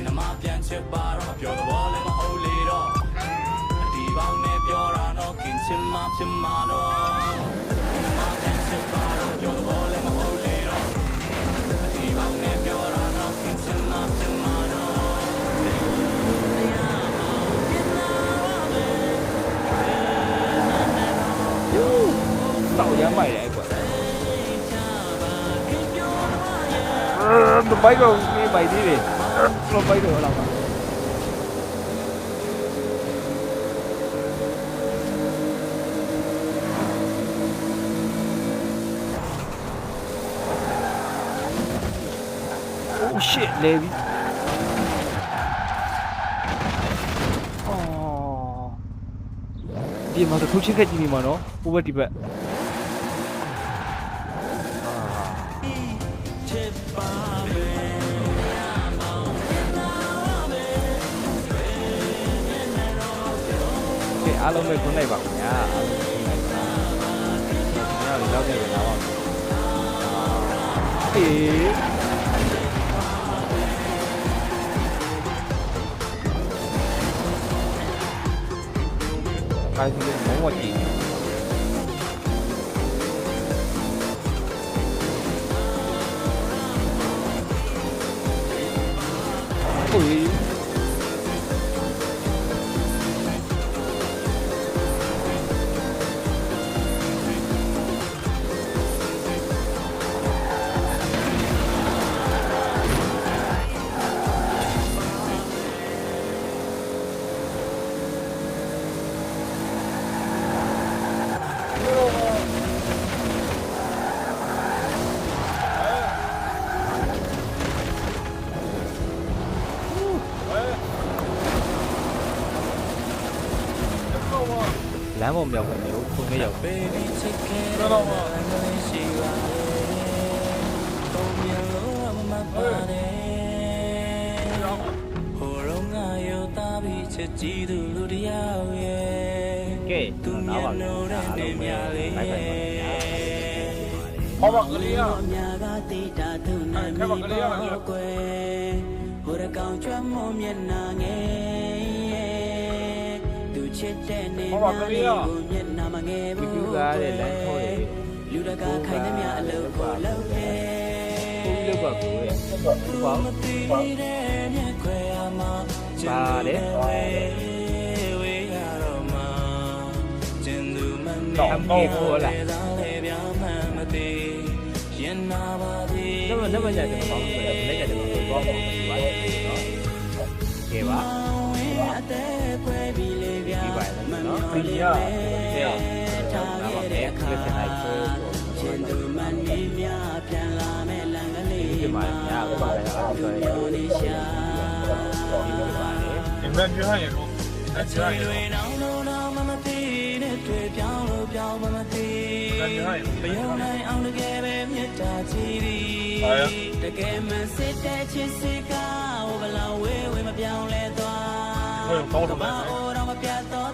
tạo giá mày đấy quả nó bay rồi nghe mày đi đi nó bay rồi làm à oh shit Levi ပြင်မှာဆိုထိုးချင်းခက်ကြည့်နေမှာနော်ဟိုဘက်ဒီဘက်အားလုံးပဲခွန်းလိုက်ပါခင်ဗျာအားလုံးခွန်းလိုက်ပါကျွန်တော်တို့ရောက်နေကြပါအေးကားကြီးလုံးဝကြည့်โอ้ยလမ်းပေါ်မြောက်ပဲမျိုးခုံနေရောက်တော့ပါကဲနားပါလို့အားလုံးပဲလိုက်ပါပါဟောပါကလေးရခက်ပါကလေးရဟိုရကောင်ကျွမ်းမမျက်နာငယ်သူချစ်တဲ့နေမှာကိုမျက်နာမငယ်ဘူးလူကားတဲ့လမ်းထောတယ်လူတကာခိုင်သမျှအလုပ်ကိုလုပ်တယ်ကိုလုပ်ပါကိုရဲ့ဘာမသိတဲ့မြက်ခွဲအမပါတယ်တော့တော့ဟိုလားတော့ကြတယ်ပေါ့လက်ကြတယ်ပေါ့တော့ပေါ့ပါတယ်နော်ကဲပါဒီပါနော်ဒီရထားခဲ့တဲ့အခါချင်းသူမန်မီများပြန်လာမဲ့လမ်းကလေးဒီမှာညပါတယ်အားဆိုရယ်ဒီရှာဒီပါတယ်ဒီမှာပြရရင်တော့အချာရယ်တော့မမသိနဲ့တွေ့ပြောင်းလို့ပြောင်းမမသိဘယုံနိုင်အောင်တကယ်ပဲမြတ်တာချီသည်တကယ်မှစစ်တဲ့ချစ်စစ်ကားဘလောက်ဝေးဝေးမပြောင်းလဲသွားဘာအိုတော့မပြတ်တော့